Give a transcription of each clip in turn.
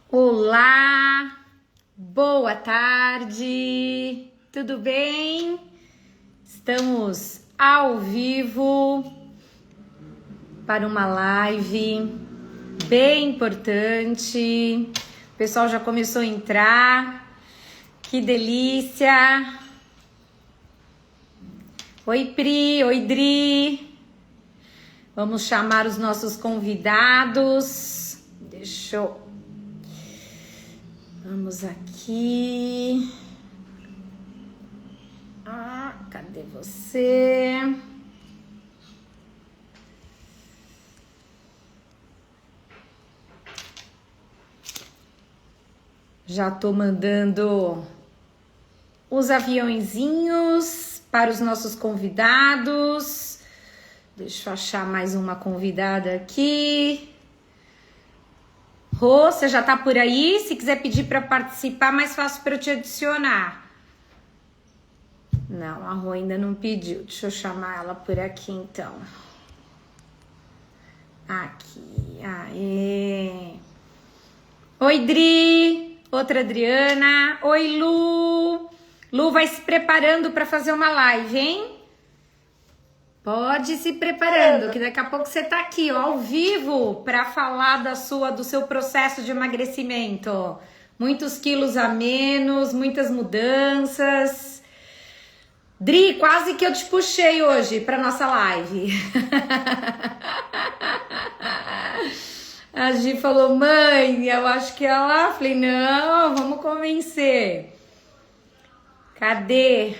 Olá, boa tarde, tudo bem? Estamos ao vivo para uma live bem importante. O pessoal já começou a entrar, que delícia! Oi, Pri, oi, Dri. Vamos chamar os nossos convidados. Vamos aqui. Cadê você? Já tô mandando os aviãozinhos para os nossos convidados. Deixa eu achar mais uma convidada aqui. Rô, você já tá por aí? Se quiser pedir para participar, mais fácil para eu te adicionar. Não, a Rô ainda não pediu. Deixa eu chamar ela por aqui, então. Aqui, aê. Oi, Dri. Outra Adriana. Oi, Lu. Lu vai se preparando para fazer uma live, hein? Pode ir se preparando, que daqui a pouco você tá aqui, ó, ao vivo, para falar do seu processo de emagrecimento. Muitos quilos a menos, muitas mudanças. Dri, quase que eu te puxei hoje para nossa live. A Gi falou, mãe, eu acho que ela... Falei, não, vamos convencer. Cadê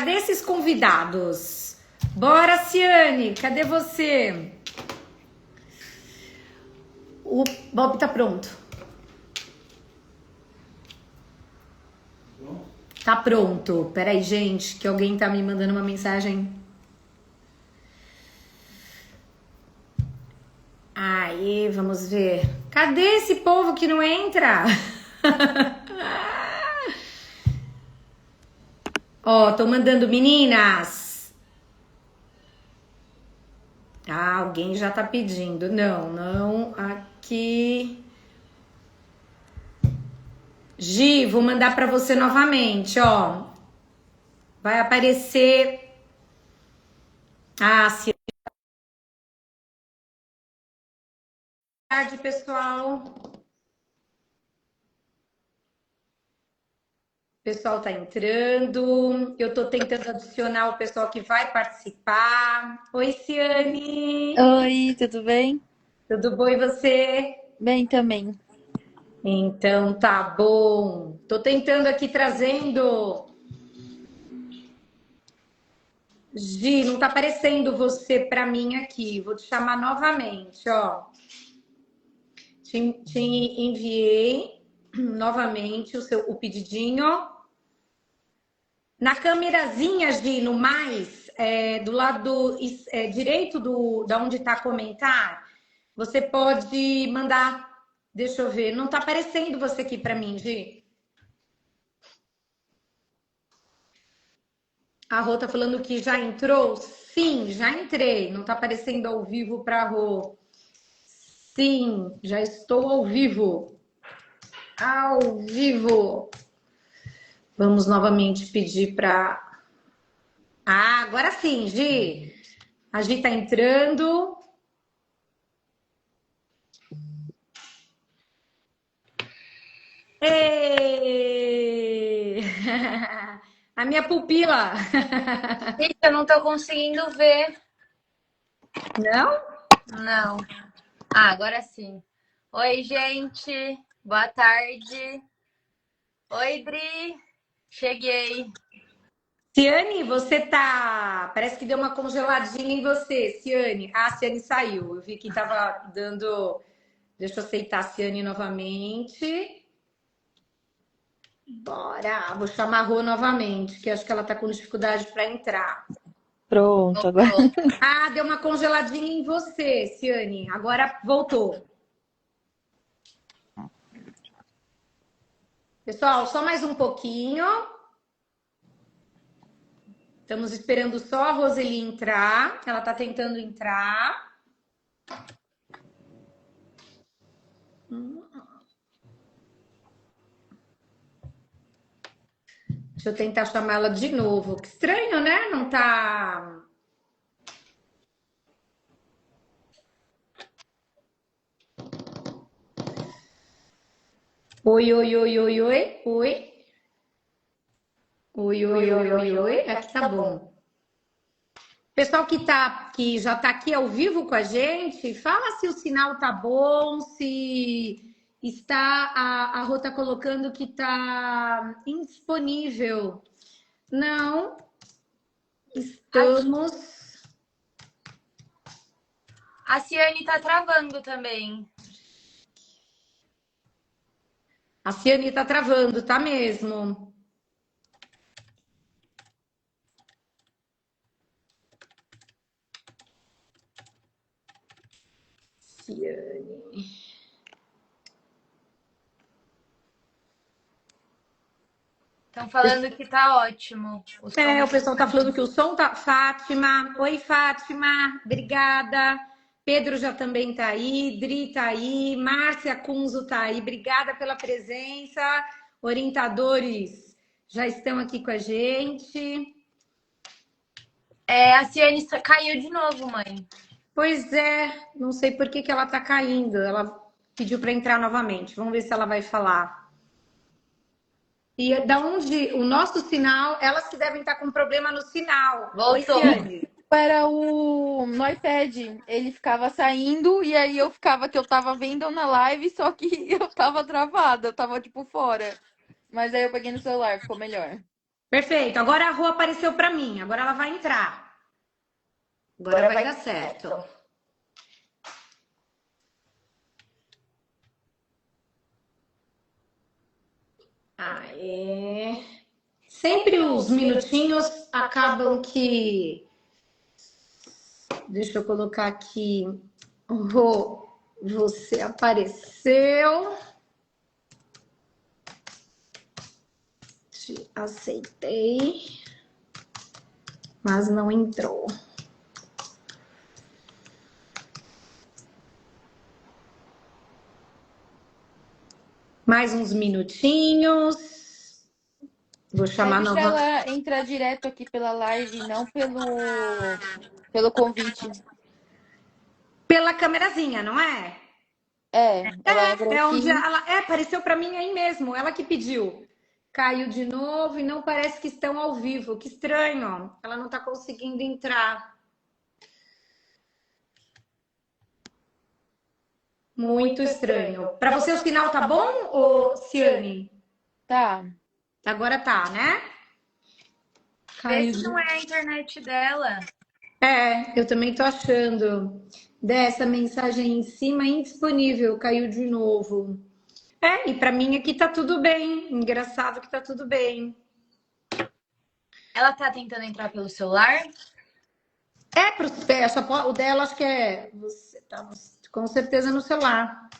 esses convidados? Bora, Ciane, cadê você? O Bob tá pronto. Tá pronto. Peraí, gente, que alguém tá me mandando uma mensagem. Aí, vamos ver. Cadê esse povo que não entra? Ó, tô mandando meninas. Alguém já tá pedindo. Não, aqui. Gi, vou mandar para você novamente, ó. Vai aparecer. Boa tarde, pessoal. O pessoal tá entrando. Eu tô tentando adicionar o pessoal que vai participar. Oi, Ciane. Oi, tudo bem? Tudo bom e você? Bem também. Então tá bom. Tô tentando aqui trazendo. Gi, não tá aparecendo você para mim aqui. Vou te chamar novamente, ó. Te enviei novamente o pedidinho. Na câmerazinha, Gi, no mais, do lado direito da onde tá comentar, você pode mandar. Deixa eu ver. Não tá aparecendo você aqui para mim, Gi. A Rô tá falando que já entrou? Sim, já entrei. Não tá aparecendo ao vivo para a Rô. Sim, já estou ao vivo. Ao vivo. Vamos novamente pedir para... agora sim, Gi. A Gi tá entrando. Ê! A minha pupila. Gente, eu não tô conseguindo ver. Não? Não. Ah, agora sim. Oi, gente. Boa tarde. Oi, Dri. Cheguei. Ciane, você tá... Parece que deu uma congeladinha em você, Ciane. A Ciane saiu. Eu vi que tava dando... Deixa eu aceitar a Ciane novamente. Bora. Vou chamar a Rô novamente, que acho que ela tá com dificuldade para entrar. Pronto, agora. Deu uma congeladinha em você, Ciane. Agora voltou. Pessoal, só mais um pouquinho. Estamos esperando só a Roseli entrar. Ela tá tentando entrar. Deixa eu tentar chamar ela de novo. Que estranho, né? Não tá. Oi, oi, oi, oi, oi, oi. Oi, oi, oi, oi, oi. Aqui tá bom. Pessoal que já tá aqui ao vivo com a gente, fala se o sinal tá bom, se está a Rô tá colocando que tá indisponível. Não, estamos. A Ciane tá travando também. A Ciane tá travando, tá mesmo. Ciane. Estão falando que tá ótimo. O som O pessoal tá falando que o som tá. Fátima. Oi, Fátima. Obrigada. Pedro já também tá aí. Dri tá aí. Márcia Cunzo tá aí. Obrigada pela presença. Orientadores já estão aqui com a gente. a Ciane caiu de novo, mãe. Pois é, não sei por que ela tá caindo. Ela pediu para entrar novamente. Vamos ver se ela vai falar. E da onde o nosso sinal, elas que devem estar com problema no sinal. Oi, Voltou. Ciane. Era no iPad, ele ficava saindo e aí eu ficava que eu tava vendo na live, só que eu tava travada, eu tava tipo fora. Mas aí eu peguei no celular, ficou melhor. Perfeito. Agora a Rô apareceu para mim. Agora ela vai entrar. Agora vai dar certo. Aê. Sempre os minutinhos acabam que. Deixa eu colocar aqui. Rô, você apareceu. Te aceitei. Mas não entrou. Mais uns minutinhos. Vou chamar Deixa novamente. ela entrar direto aqui pela live, não pelo convite. Pela câmerazinha, não é? Ela entra É onde aqui. ela. Apareceu para mim aí mesmo. Ela que pediu. Caiu de novo e não parece que estão ao vivo. Que estranho. Ela não está conseguindo entrar. Muito estranho. Para você o sinal tá bom, ô Ciane? Tá. Agora tá, né? Vê se não é a internet dela. Eu também tô achando. Dessa mensagem em cima indisponível, caiu de novo. E para mim aqui tá tudo bem. Engraçado que tá tudo bem. Ela tá tentando entrar pelo celular? Pros pés, o dela acho que é. Você tá com certeza no celular.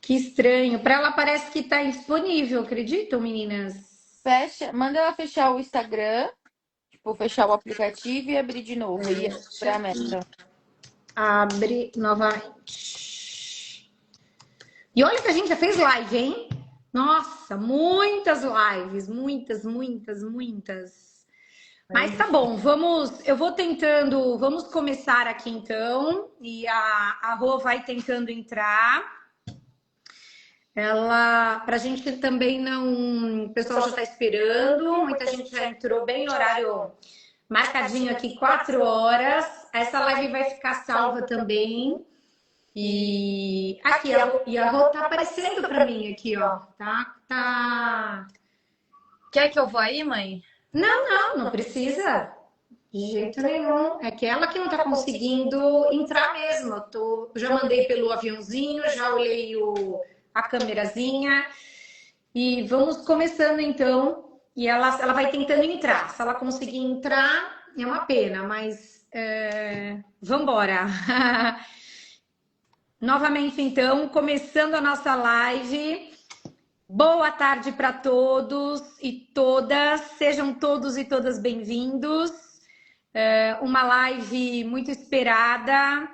Que estranho. Para ela parece que tá indisponível, acreditam, meninas? Manda ela fechar o Instagram, tipo, fechar o aplicativo e abrir de novo. E pra meta. Abre novamente. E olha que a gente já fez live, hein? Nossa, muitas lives, muitas, muitas, muitas. Mas tá bom, eu vou tentando, vamos começar aqui então, e a Rô vai tentando entrar. Pra gente também não, o pessoal já tá esperando, muita gente já entrou bem no horário marcadinho aqui, 4 horas. Essa live vai ficar salva também. E aqui, a Rô tá aparecendo para mim aqui, ó. Tá. Quer que eu vou aí, mãe? Não precisa. De jeito nenhum. É que ela que não tá conseguindo entrar mesmo. Eu já mandei pelo aviãozinho, já olhei a câmerazinha. E vamos começando então. E ela vai tentando entrar. Se ela conseguir entrar, é uma pena, mas vambora. Novamente, então, começando a nossa live. Boa tarde para todos e todas. Sejam todos e todas bem-vindos. Uma live muito esperada.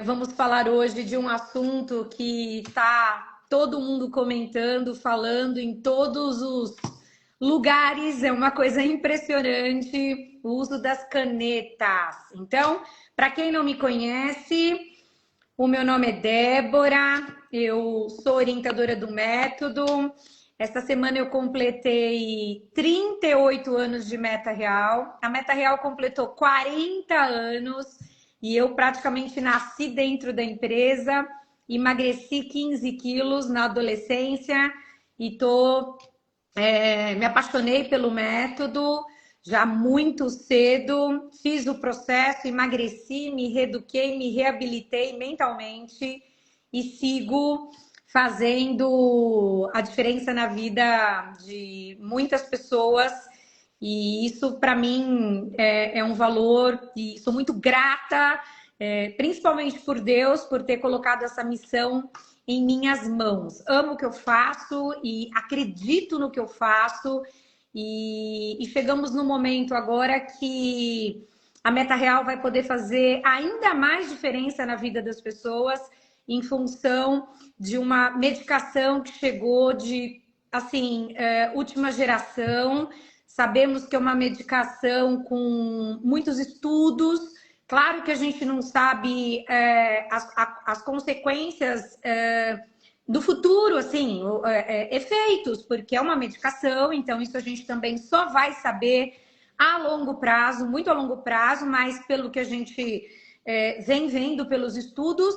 Vamos falar hoje de um assunto que está todo mundo comentando, falando em todos os lugares. É uma coisa impressionante o uso das canetas. Então, para quem não me conhece, o meu nome é Débora, eu sou orientadora do método. Esta semana eu completei 38 anos de Meta Real. A Meta Real completou 40 anos e eu praticamente nasci dentro da empresa, emagreci 15 quilos na adolescência e me apaixonei pelo método já muito cedo, fiz o processo, emagreci, me reeduquei, me reabilitei mentalmente e sigo fazendo a diferença na vida de muitas pessoas. E isso, para mim, é um valor e sou muito grata, principalmente por Deus, por ter colocado essa missão em minhas mãos. Amo o que eu faço e acredito no que eu faço. E chegamos no momento agora que a Meta Real vai poder fazer ainda mais diferença na vida das pessoas em função de uma medicação que chegou de, assim, última geração. Sabemos que é uma medicação com muitos estudos. Claro que a gente não sabe as consequências do futuro, assim, efeitos, porque é uma medicação, então isso a gente também só vai saber a longo prazo, muito a longo prazo, mas pelo que a gente vem vendo pelos estudos,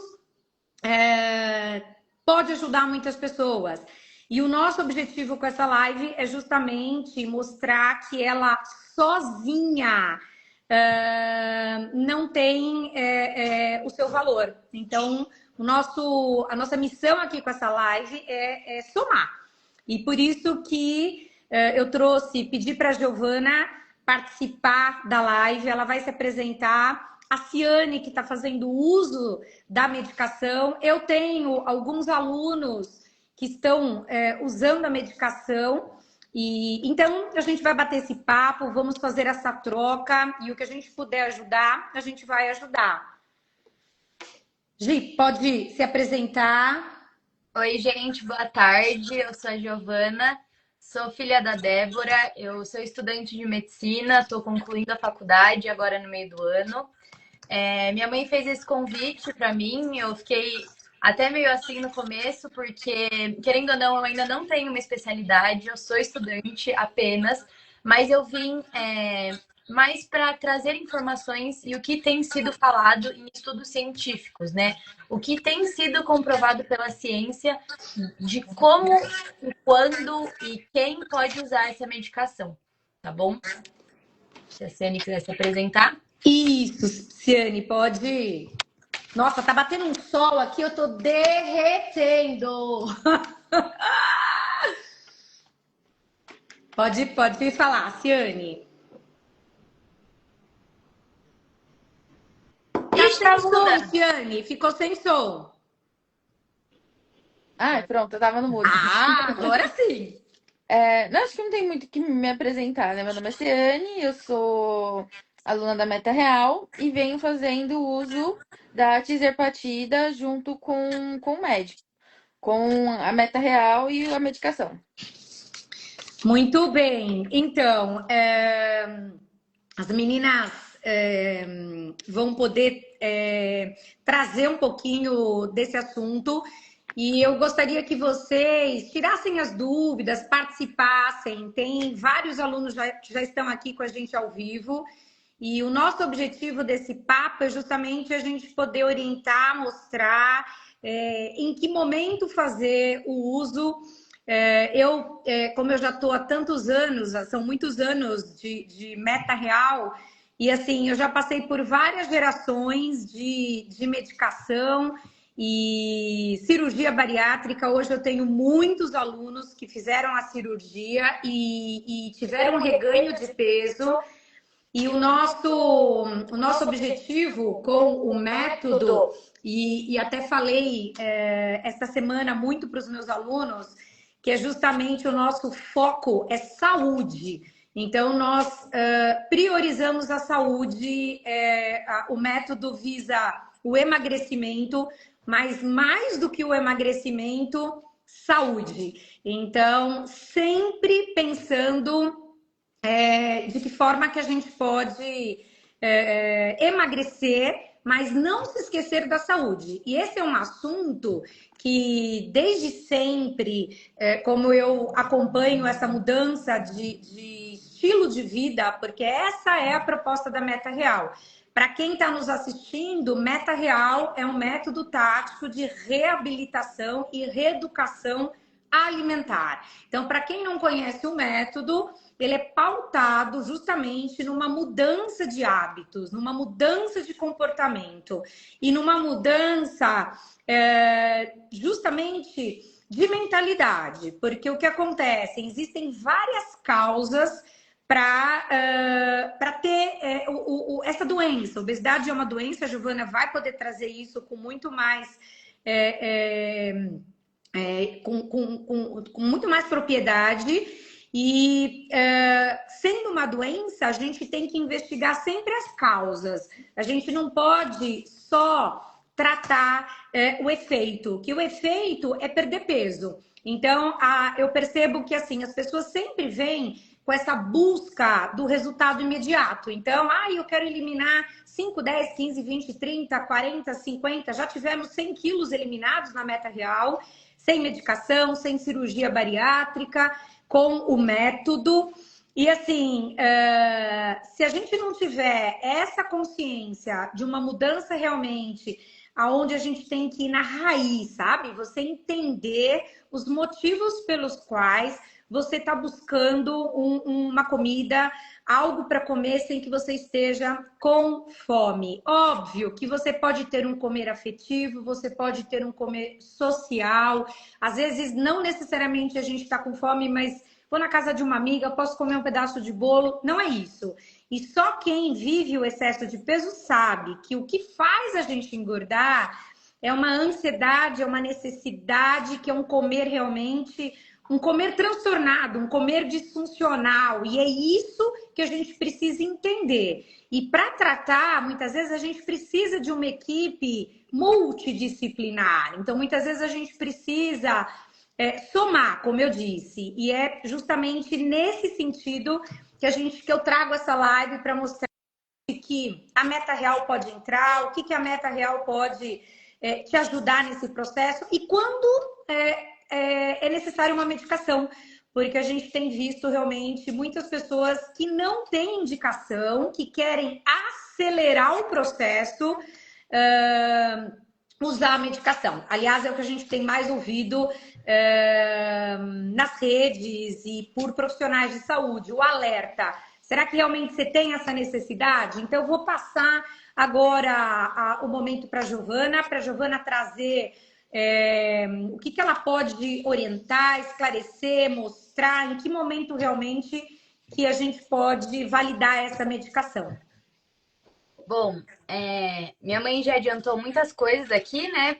pode ajudar muitas pessoas. E o nosso objetivo com essa live é justamente mostrar que ela sozinha não tem o seu valor. Então, a nossa missão aqui com essa live é somar. E por isso que eu pedi para a Giovana participar da live. Ela vai se apresentar. A Ciane, que está fazendo uso da medicação. Eu tenho alguns alunos que estão usando a medicação. E então a gente vai bater esse papo, vamos fazer essa troca e o que a gente puder ajudar, a gente vai ajudar. Gi, pode se apresentar. Oi, gente, boa tarde. Eu sou a Giovana, sou filha da Débora, eu sou estudante de medicina, estou concluindo a faculdade agora no meio do ano. Minha mãe fez esse convite para mim, eu fiquei até meio assim no começo, porque, querendo ou não, eu ainda não tenho uma especialidade, eu sou estudante apenas, mas eu vim mais para trazer informações e o que tem sido falado em estudos científicos, né? O que tem sido comprovado pela ciência de como, quando e quem pode usar essa medicação, tá bom? Se a Ciane quiser se apresentar. Isso, Ciane, pode ir. Nossa, tá batendo um sol aqui, eu tô derretendo. Pode falar, Ciane. Tá sem som, Ciane, ficou sem som. Ah, pronto, eu tava no mudo. Agora sim. Não, acho que não tem muito que me apresentar, né? Meu nome é Ciane, eu sou aluna da Meta Real e venho fazendo uso da tirzepatida junto com o médico, com a Meta Real e a medicação. Muito bem. Então, as meninas vão poder trazer um pouquinho desse assunto. E eu gostaria que vocês tirassem as dúvidas, participassem. Tem vários alunos que já estão aqui com a gente ao vivo. E o nosso objetivo desse papo é justamente a gente poder orientar, mostrar em que momento fazer o uso. Como eu já estou há tantos anos, são muitos anos de Meta Real, e assim, eu já passei por várias gerações de medicação e cirurgia bariátrica. Hoje eu tenho muitos alunos que fizeram a cirurgia e tiveram um reganho de peso. E o nosso objetivo com o método, e até falei esta semana muito para os meus alunos, que é justamente o nosso foco é saúde. Então, nós priorizamos a saúde, o método visa o emagrecimento, mas mais do que o emagrecimento, saúde. Então, sempre pensando de que forma que a gente pode emagrecer, mas não se esquecer da saúde. E esse é um assunto que, desde sempre, como eu acompanho essa mudança de estilo de vida, porque essa é a proposta da Meta Real. Para quem está nos assistindo, Meta Real é um método tático de reabilitação e reeducação alimentar. Então, para quem não conhece o método, ele é pautado justamente numa mudança de hábitos, numa mudança de comportamento e numa mudança justamente de mentalidade, porque o que acontece? Existem várias causas para ter essa doença. A obesidade é uma doença, a Giovana vai poder trazer isso com muito mais. Com muito mais propriedade. E sendo uma doença, a gente tem que investigar sempre as causas. A gente não pode só tratar o efeito, que o efeito é perder peso. Então, eu percebo que assim as pessoas sempre vêm com essa busca do resultado imediato. Então, eu quero eliminar 5, 10, 15, 20, 30, 40, 50. Já tivemos 100 quilos eliminados na Meta Real, sem medicação, sem cirurgia bariátrica, com o método. E assim, se a gente não tiver essa consciência de uma mudança realmente, aonde a gente tem que ir na raiz, sabe? Você entender os motivos pelos quais você está buscando uma comida, algo para comer sem que você esteja com fome. Óbvio que você pode ter um comer afetivo, você pode ter um comer social. Às vezes, não necessariamente a gente está com fome, mas vou na casa de uma amiga, posso comer um pedaço de bolo. Não é isso. E só quem vive o excesso de peso sabe que o que faz a gente engordar é uma ansiedade, é uma necessidade, que é um comer realmente, um comer transtornado, um comer disfuncional. E é isso que a gente precisa entender. E para tratar, muitas vezes a gente precisa de uma equipe multidisciplinar. Então, muitas vezes a gente precisa somar, como eu disse. E é justamente nesse sentido que eu trago essa live para mostrar que a Meta Real pode entrar, o que a Meta Real pode te ajudar nesse processo e quando é necessária uma medicação, porque a gente tem visto realmente muitas pessoas que não têm indicação, que querem acelerar o processo, usar a medicação. Aliás, é o que a gente tem mais ouvido nas redes e por profissionais de saúde, o alerta. Será que realmente você tem essa necessidade? Então, eu vou passar agora o momento para a Giovana trazer o que ela pode orientar, esclarecer, mostrar, em que momento realmente que a gente pode validar essa medicação. Bom, minha mãe já adiantou muitas coisas aqui, né?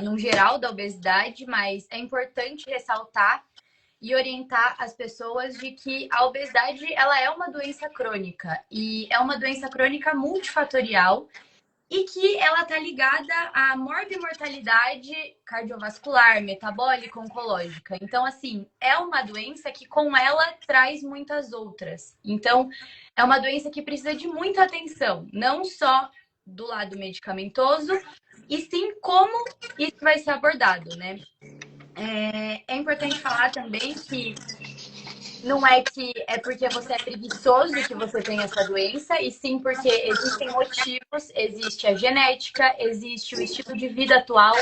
No geral da obesidade, mas é importante ressaltar e orientar as pessoas de que a obesidade ela é uma doença crônica e é uma doença crônica multifatorial e que ela está ligada à morbimortalidade cardiovascular, metabólica, oncológica. Então, assim, é uma doença que com ela traz muitas outras. Então, é uma doença que precisa de muita atenção, não só do lado medicamentoso, e sim como isso vai ser abordado, né? É importante falar também que não é que é porque você é preguiçoso que você tem essa doença, e sim porque existem motivos, existe a genética, existe o estilo de vida atual,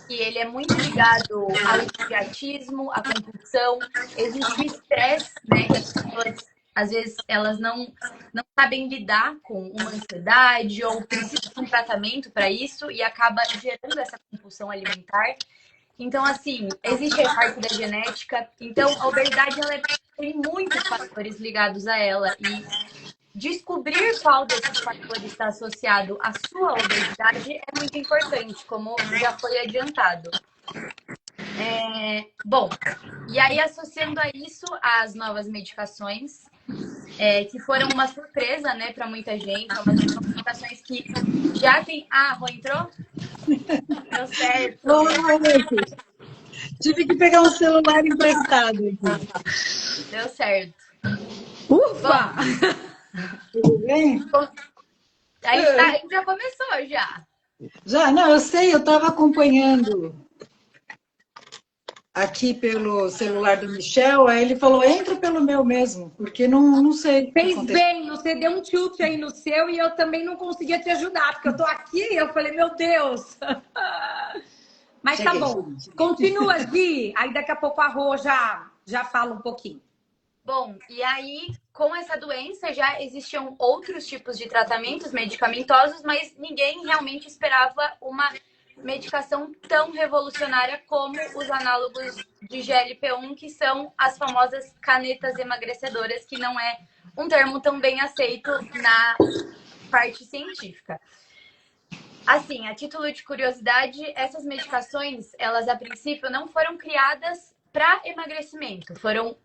que ele é muito ligado ao imediatismo, à compulsão, existe o estresse, né? Que as pessoas, às vezes, elas não sabem lidar com uma ansiedade ou precisam de um tratamento para isso e acaba gerando essa compulsão alimentar. Então, assim, existe a parte da genética. Então, a obesidade, ela tem muitos fatores ligados a ela. E descobrir qual desses fatores está associado à sua obesidade é muito importante, como já foi adiantado. Bom, e aí associando a isso as novas medicações, que foram uma surpresa, né, para muita gente, umas medicações que já tem... Ah, Rô, entrou? Deu certo. Oi, tive que pegar um celular emprestado aqui. Deu certo. Ufa! Tudo bem? A gente já começou, já. Já, não, eu sei, eu estava acompanhando aqui pelo celular do Michel, aí ele falou, entra pelo meu mesmo, porque não sei o que Fez aconteceu. bem, você deu um tilt aí no seu e eu também não conseguia te ajudar, porque eu tô aqui e eu falei, meu Deus. Mas tá Cheguei. bom. Continua, Gi. Aí daqui a pouco a Rô já fala um pouquinho. Bom, e aí, com essa doença, já existiam outros tipos de tratamentos medicamentosos, mas ninguém realmente esperava uma medicação tão revolucionária como os análogos de GLP-1, que são as famosas canetas emagrecedoras, que não é um termo tão bem aceito na parte científica. Assim, a título de curiosidade, essas medicações, elas a princípio não foram criadas para emagrecimento, foram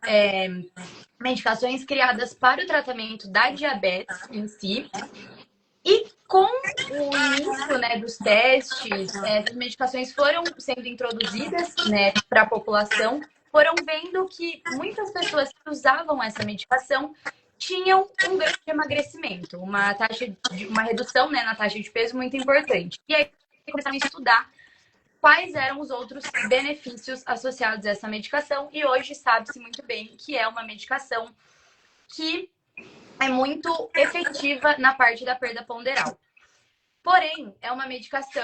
medicações criadas para o tratamento da diabetes em si. E com o início, né, dos testes, essas medicações foram sendo introduzidas, né, para a população, foram vendo que muitas pessoas que usavam essa medicação tinham um ganho de emagrecimento, uma redução, né, na taxa de peso muito importante. E aí começaram a estudar quais eram os outros benefícios associados a essa medicação, e hoje sabe-se muito bem que é uma medicação que é muito efetiva na parte da perda ponderal. Porém, é uma medicação...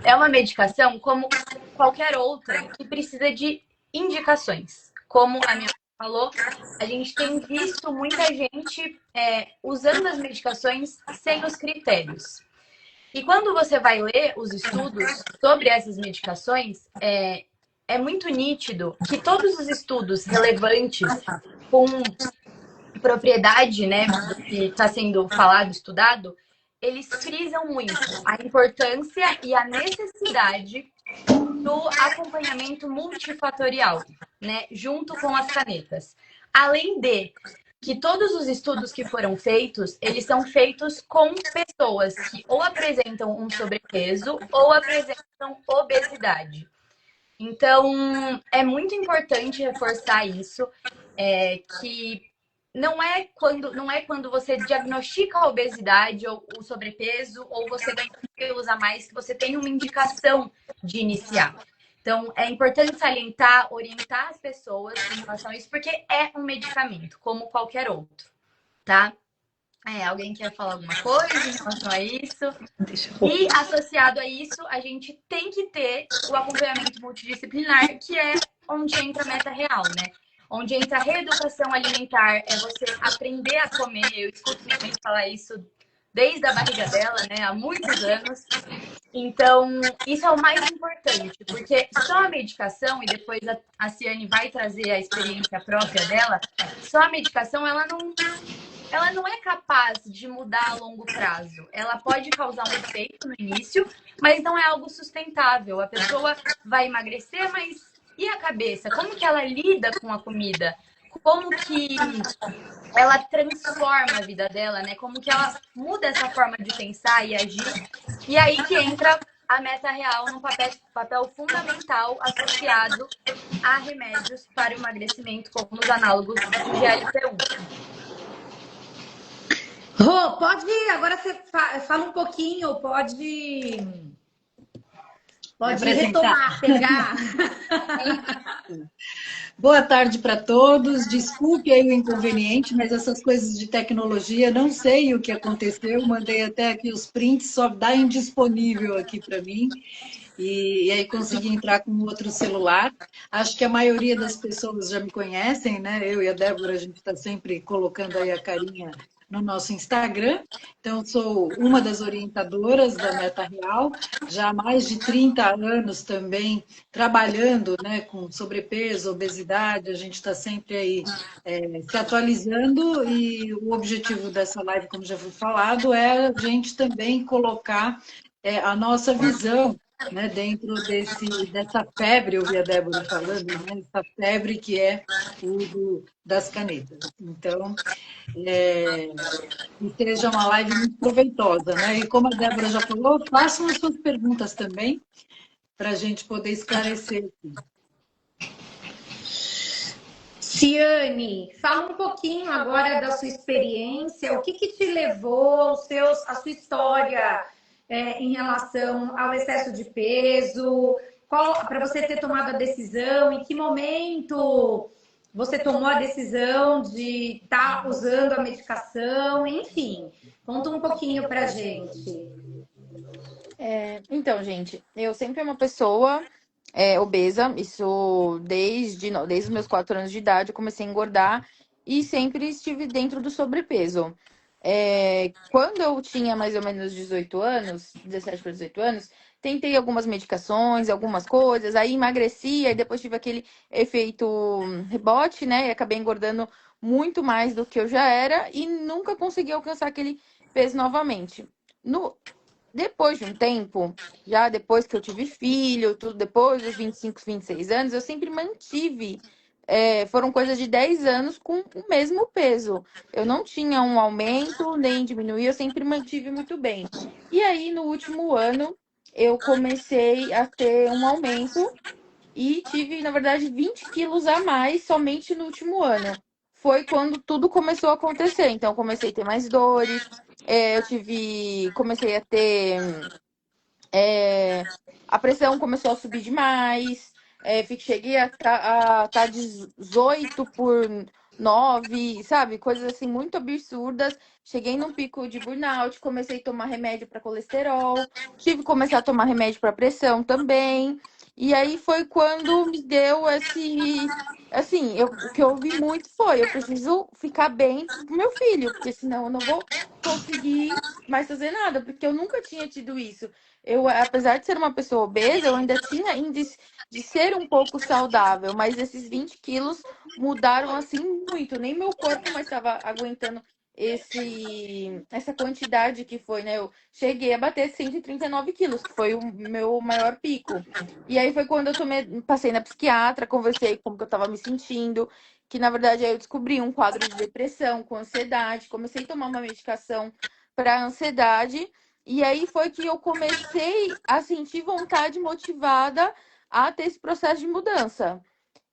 É uma medicação como qualquer outra que precisa de indicações. Como a minha mãe falou, a gente tem visto muita gente usando as medicações sem os critérios. E quando você vai ler os estudos sobre essas medicações, é muito nítido que todos os estudos relevantes com propriedade, né, do que está sendo falado, estudado, eles frisam muito a importância e a necessidade do acompanhamento multifatorial, né, junto com as canetas. Além de que todos os estudos que foram feitos, eles são feitos com pessoas que ou apresentam um sobrepeso ou apresentam obesidade. Então, é muito importante reforçar isso, que não é quando você diagnostica a obesidade ou o sobrepeso ou você ganha quilos a mais que você tem uma indicação de iniciar. Então, é importante salientar, orientar as pessoas em relação a isso, porque é um medicamento, como qualquer outro, tá? Alguém quer falar alguma coisa em relação a isso? E associado a isso, a gente tem que ter o acompanhamento multidisciplinar, que é onde entra a meta real, né? Onde entra a reeducação alimentar, é você aprender a comer. Eu escuto minha mãe falar isso desde a barriga dela, né? Há muitos anos. Então, isso é o mais importante, porque só a medicação, e depois a Ciane vai trazer a experiência própria dela, só a medicação, ela não é capaz de mudar a longo prazo. Ela pode causar um efeito no início, mas não é algo sustentável. A pessoa vai emagrecer, mas e a cabeça? Como que ela lida com a comida? Como que ela transforma a vida dela, né? Como que ela muda essa forma de pensar e agir? E aí que entra a meta real num papel fundamental associado a remédios para o emagrecimento, como os análogos do GLP-1. Rô, pode ir. Agora você fala um pouquinho, pode retomar, pegar. Boa tarde para todos. Desculpe aí o inconveniente, mas essas coisas de tecnologia, não sei o que aconteceu. Mandei até aqui os prints, só dá indisponível aqui para mim. E aí consegui entrar com outro celular. Acho que a maioria das pessoas já me conhecem, né? Eu e a Débora, a gente está sempre colocando aí a carinha no nosso Instagram. Então, sou uma das orientadoras da Meta Real, já há mais de 30 anos também trabalhando, né, com sobrepeso, obesidade, a gente está sempre aí se atualizando e o objetivo dessa live, como já foi falado, é a gente também colocar a nossa visão, né, dentro dessa febre, eu vi a Débora falando, né, essa febre que é o das canetas. Então, que seja uma live muito proveitosa, né? E como a Débora já falou, façam as suas perguntas também, para a gente poder esclarecer aqui. Ciane, fala um pouquinho agora da sua experiência, o que te levou, a sua história em relação ao excesso de peso, para você ter tomado a decisão, em que momento você tomou a decisão de estar usando a medicação, enfim, conta um pouquinho pra gente. Então, gente, eu sempre fui uma pessoa obesa, isso desde os meus 4 anos de idade, eu comecei a engordar e sempre estive dentro do sobrepeso. Quando eu tinha mais ou menos 18 anos, 17 para 18 anos, tentei algumas medicações, algumas coisas, aí emagreci, aí depois tive aquele efeito rebote, né? E acabei engordando muito mais do que eu já era e nunca consegui alcançar aquele peso novamente. No, Depois de um tempo, já depois que eu tive filho, tudo depois dos 25, 26 anos, eu sempre mantive. Foram coisas de 10 anos com o mesmo peso. Eu não tinha um aumento nem diminuir, eu sempre mantive muito bem. E aí, no último ano, eu comecei a ter um aumento e tive, na verdade, 20 quilos a mais somente no último ano. Foi quando tudo começou a acontecer. Então, eu comecei a ter mais dores, comecei a ter a pressão começou a subir demais. Cheguei a tá 18 por 9, sabe? Coisas assim muito absurdas. Cheguei num pico de burnout, comecei a tomar remédio para colesterol, tive que começar a tomar remédio para pressão também. E aí foi quando me deu esse. Assim, o que eu ouvi muito foi: eu preciso ficar bem pro meu filho, porque senão eu não vou conseguir mais fazer nada, porque eu nunca tinha tido isso. Eu, apesar de ser uma pessoa obesa, eu ainda tinha índice de ser um pouco saudável, mas esses 20 quilos mudaram assim muito. Nem meu corpo mais estava aguentando essa quantidade que foi, né? Eu cheguei a bater 139 quilos, que foi o meu maior pico. E aí foi quando passei na psiquiatra, conversei como que eu estava me sentindo, que na verdade aí eu descobri um quadro de depressão com ansiedade, comecei a tomar uma medicação para ansiedade. E aí foi que eu comecei a sentir vontade motivada a ter esse processo de mudança.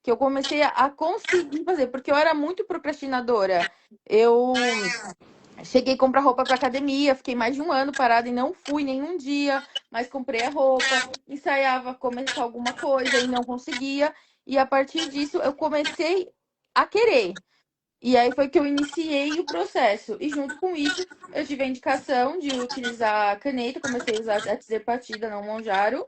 Que eu comecei a conseguir fazer, porque eu era muito procrastinadora. Eu cheguei a comprar roupa para academia, fiquei mais de um ano parada e não fui nenhum dia, mas comprei a roupa, ensaiava começar alguma coisa e não conseguia. E a partir disso eu comecei a querer. E aí foi que eu iniciei o processo. E junto com isso, eu tive a indicação de utilizar a caneta, comecei a usar a dizer partida, não Monjaro.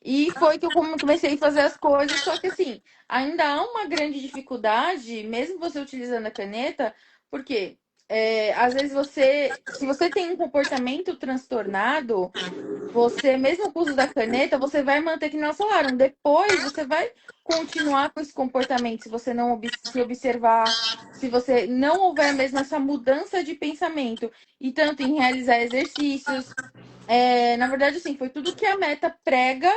E foi que eu comecei a fazer as coisas, só que assim, ainda há uma grande dificuldade, mesmo você utilizando a caneta, porque às vezes se você tem um comportamento transtornado, você, mesmo com o uso da caneta, você vai manter que não falaram. Depois você vai continuar com esse comportamento se você não se observar, se você não houver mesmo essa mudança de pensamento. E tanto em realizar exercícios. Na verdade, assim, foi tudo que a meta prega,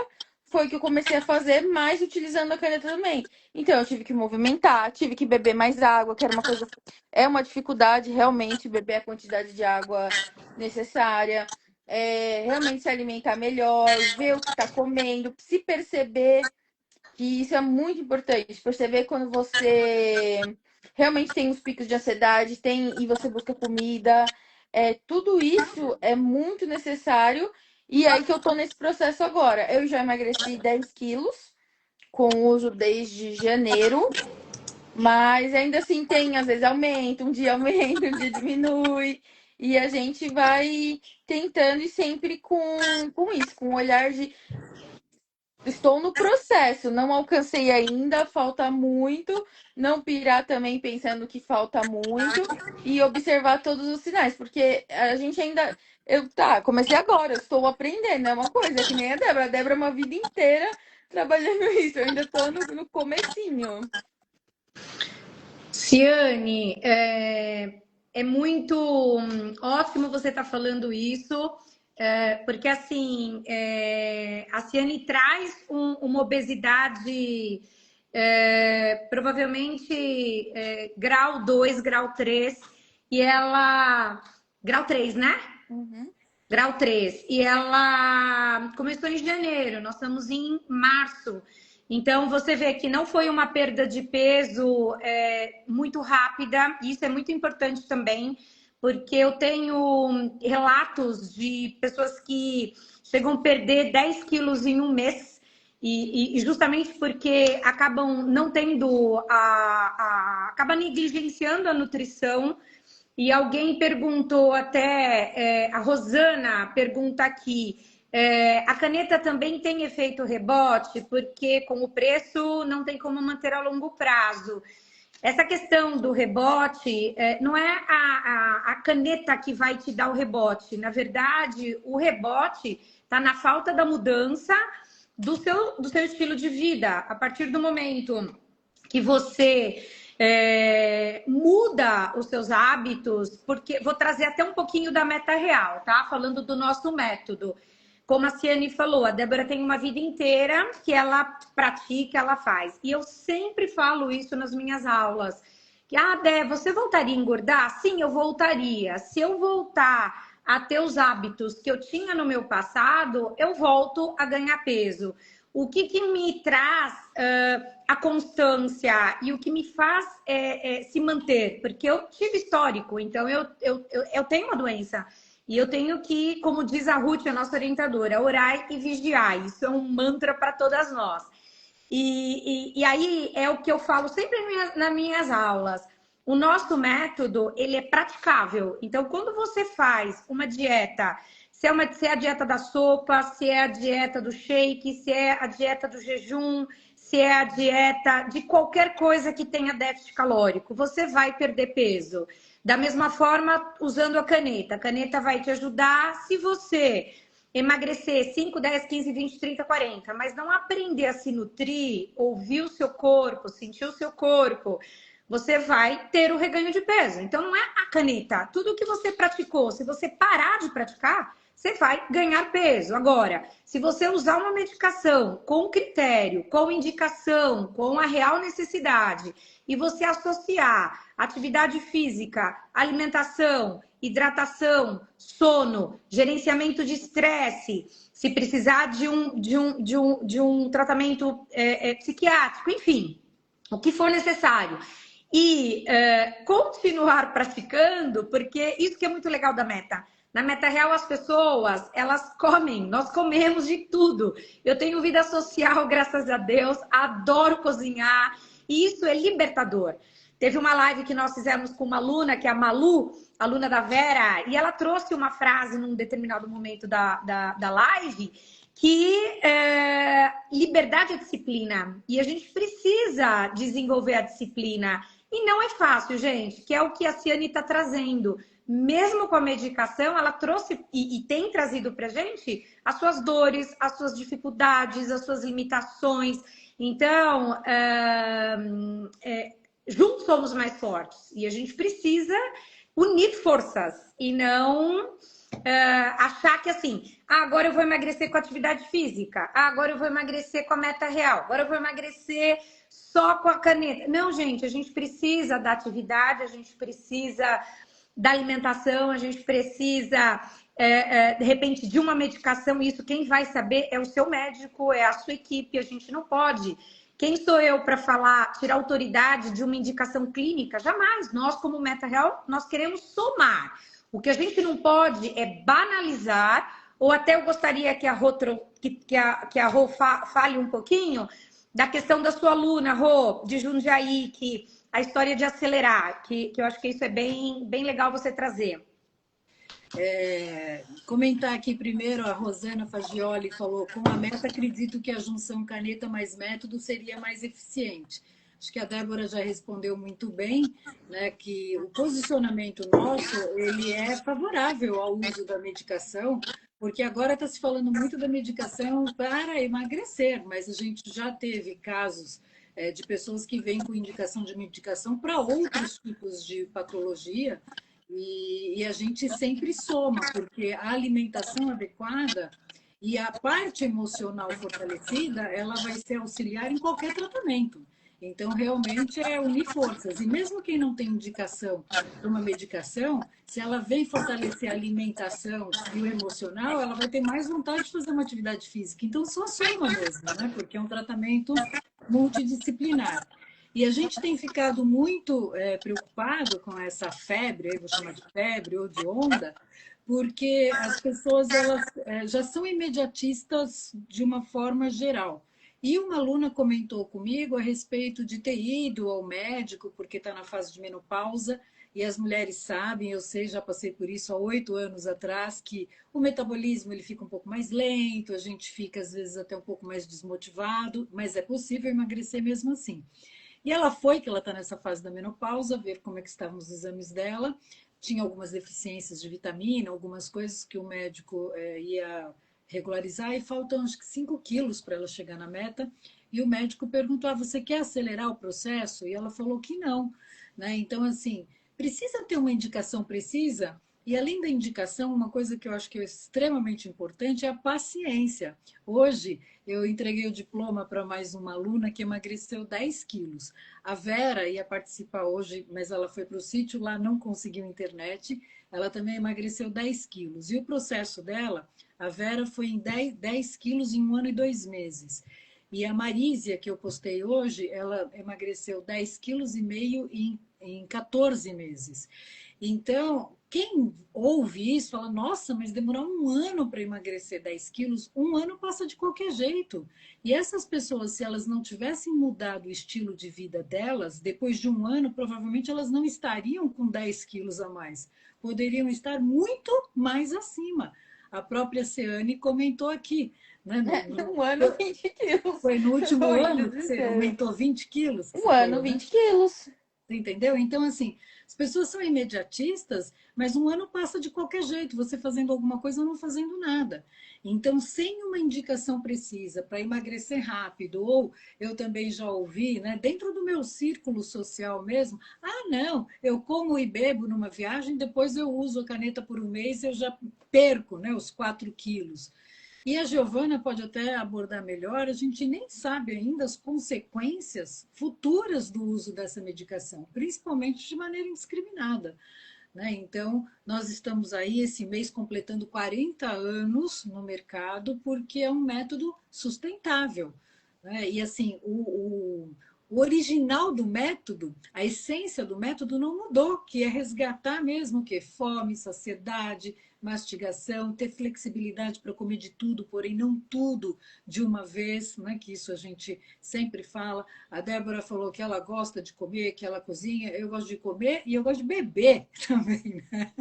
foi que eu comecei a fazer, mais utilizando a caneta também. Então, eu tive que movimentar, tive que beber mais água, que era uma coisa. É uma dificuldade realmente beber a quantidade de água necessária. Realmente se alimentar melhor, ver o que está comendo, se perceber, que isso é muito importante. Perceber quando você realmente tem os picos de ansiedade, e você busca comida. Tudo isso é muito necessário. E aí que eu tô nesse processo agora. Eu já emagreci 10 quilos com uso desde janeiro. Mas ainda assim tem, às vezes aumenta, um dia aumenta, um dia diminui. E a gente vai tentando e sempre com isso, com o olhar de Estou no processo, não alcancei ainda, falta muito. Não pirar também pensando que falta muito e observar todos os sinais, porque a gente ainda. Comecei agora, estou aprendendo, é uma coisa que nem a Débora. A Débora é uma vida inteira trabalhando isso, eu ainda estou no comecinho. Ciane, é muito ótimo você estar falando isso, porque assim, a Ciane traz uma obesidade provavelmente grau 2, grau 3, e ela. Grau 3, né? Uhum. Grau 3. E ela começou em janeiro, nós estamos em março. Então, você vê que não foi uma perda de peso muito rápida, e isso é muito importante também, porque eu tenho relatos de pessoas que chegam a perder 10 quilos em um mês, e justamente porque acabam não tendo acaba negligenciando a nutrição. E alguém perguntou até, a Rosana pergunta aqui, a caneta também tem efeito rebote, porque com o preço não tem como manter a longo prazo. Essa questão do rebote, não é a caneta que vai te dar o rebote. Na verdade, o rebote está na falta da mudança do seu estilo de vida. A partir do momento que você muda os seus hábitos, porque vou trazer até um pouquinho da meta real, tá? Falando do nosso método. Como a Ciane falou, a Débora tem uma vida inteira que ela pratica, ela faz. E eu sempre falo isso nas minhas aulas. Que, Débora, você voltaria a engordar? Sim, eu voltaria. Se eu voltar a ter os hábitos que eu tinha no meu passado, eu volto a ganhar peso. O que me traz a constância e o que me faz se manter? Porque eu tive histórico, então eu tenho uma doença. E eu tenho que, como diz a Ruth, a nossa orientadora, orar e vigiar. Isso é um mantra para todas nós. E aí é o que eu falo sempre nas minhas aulas. O nosso método, ele é praticável. Então, quando você faz uma dieta, se é a dieta da sopa, se é a dieta do shake, se é a dieta do jejum, se é a dieta de qualquer coisa que tenha déficit calórico, você vai perder peso. Da mesma forma, usando a caneta. A caneta vai te ajudar se você emagrecer 5, 10, 15, 20, 30, 40, mas não aprender a se nutrir, ouvir o seu corpo, sentir o seu corpo, você vai ter o reganho de peso. Então, não é a caneta. Tudo que você praticou, se você parar de praticar, você vai ganhar peso. Agora, se você usar uma medicação com critério, com indicação, com a real necessidade, e você associar atividade física, alimentação, hidratação, sono, gerenciamento de estresse, se precisar de um tratamento psiquiátrico, enfim, o que for necessário. E continuar praticando, porque isso que é muito legal da meta. Na Meta Real, as pessoas, elas comem, nós comemos de tudo. Eu tenho vida social, graças a Deus, adoro cozinhar, e isso é libertador. Teve uma live que nós fizemos com uma aluna, que é a Malu, aluna da Vera, e ela trouxe uma frase num determinado momento da live, que liberdade é disciplina. E a gente precisa desenvolver a disciplina. E não é fácil, gente, que é o que a Ciane está trazendo. Mesmo com a medicação, ela trouxe e tem trazido pra gente as suas dores, as suas dificuldades, as suas limitações. Então, juntos somos mais fortes. E a gente precisa unir forças e não achar que assim, agora eu vou emagrecer com atividade física, agora eu vou emagrecer com a meta real, agora eu vou emagrecer só com a caneta. Não, gente, a gente precisa da atividade, a gente precisa da alimentação, a gente precisa, de repente, de uma medicação. Isso quem vai saber é o seu médico, é a sua equipe. A gente não pode. Quem sou eu para falar, tirar autoridade de uma indicação clínica? Jamais. Nós, como Meta Real, nós queremos somar. O que a gente não pode é banalizar, ou até eu gostaria que a Rô fale um pouquinho da questão da sua aluna, Rô, de Jundiaí, que a história de acelerar, que eu acho que isso é bem legal você trazer. Comentar aqui primeiro, a Rosana Fagioli falou, com a meta, acredito que a junção caneta mais método seria mais eficiente. Acho que a Débora já respondeu muito bem, né, que o posicionamento nosso ele é favorável ao uso da medicação, porque agora está se falando muito da medicação para emagrecer, mas a gente já teve casos de pessoas que vêm com indicação de medicação para outros tipos de patologia, e a gente sempre soma, porque a alimentação adequada e a parte emocional fortalecida, ela vai ser auxiliar em qualquer tratamento. Então, realmente é unir forças. E mesmo quem não tem indicação para uma medicação, se ela vem fortalecer a alimentação e o emocional, ela vai ter mais vontade de fazer uma atividade física. Então, só soma mesmo, né? Porque é um tratamento multidisciplinar. E a gente tem ficado muito preocupado com essa febre, eu vou chamar de febre ou de onda, porque as pessoas elas já são imediatistas de uma forma geral. E uma aluna comentou comigo a respeito de ter ido ao médico porque está na fase de menopausa, e as mulheres sabem, eu sei, já passei por isso há 8 anos atrás, que o metabolismo ele fica um pouco mais lento, a gente fica às vezes até um pouco mais desmotivado, mas é possível emagrecer mesmo assim. E ela foi, que ela está nessa fase da menopausa, ver como é que estavam os exames dela. Tinha algumas deficiências de vitamina, algumas coisas que o médico ia regularizar, e faltam acho que 5 quilos para ela chegar na meta. E o médico perguntou: ah, você quer acelerar o processo? E ela falou que não. Né? Então, assim, precisa ter uma indicação precisa. E além da indicação, uma coisa que eu acho que é extremamente importante é a paciência. Hoje, eu entreguei o diploma para mais uma aluna que emagreceu 10 quilos. A Vera ia participar hoje, mas ela foi para o sítio, lá não conseguiu internet. Ela também emagreceu 10 quilos. E o processo dela, a Vera foi em 10 quilos em 1 ano e 2 meses. E a Marísia, que eu postei hoje, ela emagreceu 10,5 quilos em 14 meses. Então, quem ouve isso fala: nossa, mas demorar 1 ano para emagrecer 10 quilos, 1 ano passa de qualquer jeito. E essas pessoas, se elas não tivessem mudado o estilo de vida delas, depois de 1 ano, provavelmente elas não estariam com 10 quilos a mais. Poderiam estar muito mais acima. A própria Ceane comentou aqui, né, Um ano, 20 quilos. foi no Eu último tô rindo ano de que você desespero. aumentou 20 quilos, que Um você ano, falou, né? 20 quilos. Entendeu? Então, assim, as pessoas são imediatistas, mas 1 ano passa de qualquer jeito, você fazendo alguma coisa ou não fazendo nada. Então, sem uma indicação precisa para emagrecer rápido, ou eu também já ouvi, né, dentro do meu círculo social mesmo: ah, não, eu como e bebo numa viagem, depois eu uso a caneta por um mês, eu já perco, né, os 4 quilos. E a Giovana pode até abordar melhor, a gente nem sabe ainda as consequências futuras do uso dessa medicação, principalmente de maneira indiscriminada. Né? Então, nós estamos aí esse mês completando 40 anos no mercado, porque é um método sustentável. Né? E assim, o original do método, a essência do método não mudou, que é resgatar mesmo o que? Fome, saciedade, mastigação, ter flexibilidade para comer de tudo, porém não tudo de uma vez, né? Que isso a gente sempre fala. A Débora falou que ela gosta de comer, que ela cozinha, eu gosto de comer e eu gosto de beber também, né?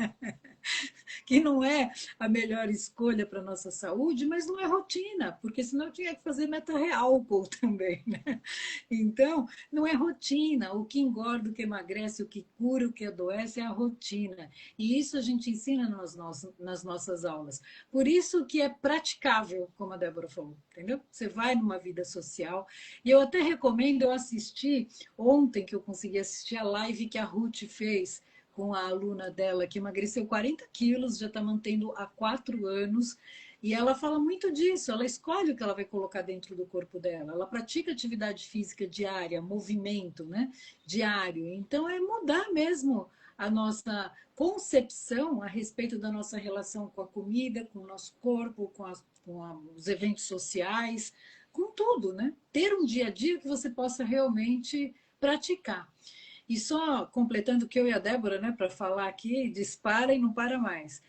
Que não é a melhor escolha para a nossa saúde, mas não é rotina, porque senão eu tinha que fazer meta-reálcool também, né? Então, não é rotina. O que engorda, o que emagrece, o que cura, o que adoece é a rotina. E isso a gente ensina nas nossas aulas. Por isso que é praticável, como a Débora falou, entendeu? Você vai numa vida social. E eu até recomendo, eu assisti ontem, que eu consegui assistir a live que a Ruth fez com a aluna dela, que emagreceu 40 quilos, já está mantendo há 4 anos. E ela fala muito disso, ela escolhe o que ela vai colocar dentro do corpo dela. Ela pratica atividade física diária, movimento, né, diário. Então, é mudar mesmo a nossa concepção a respeito da nossa relação com a comida, com o nosso corpo, os eventos sociais, com tudo, né? Ter um dia a dia que você possa realmente praticar. E só completando o que eu e a Débora, né, para falar aqui, dispara e não para mais.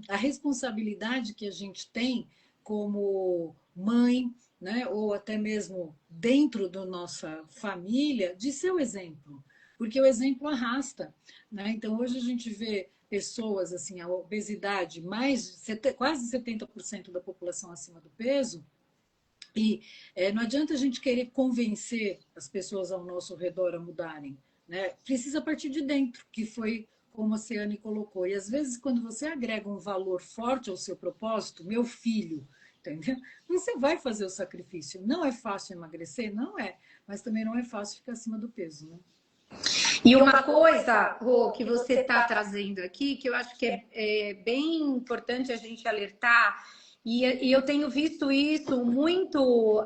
A responsabilidade que a gente tem como mãe, né, ou até mesmo dentro da nossa família, de ser o exemplo, porque o exemplo arrasta. Né? Então, hoje a gente vê pessoas, assim, a obesidade, quase 70% da população acima do peso, e não adianta a gente querer convencer as pessoas ao nosso redor a mudarem, né? Precisa partir de dentro, que foi como a Ciane colocou. E às vezes, quando você agrega um valor forte ao seu propósito, meu filho, entendeu? Você vai fazer o sacrifício. Não é fácil emagrecer? Não é. Mas também não é fácil ficar acima do peso, né? E uma coisa, Rô, que você está trazendo aqui, que eu acho que é bem importante a gente alertar, e eu tenho visto isso muito,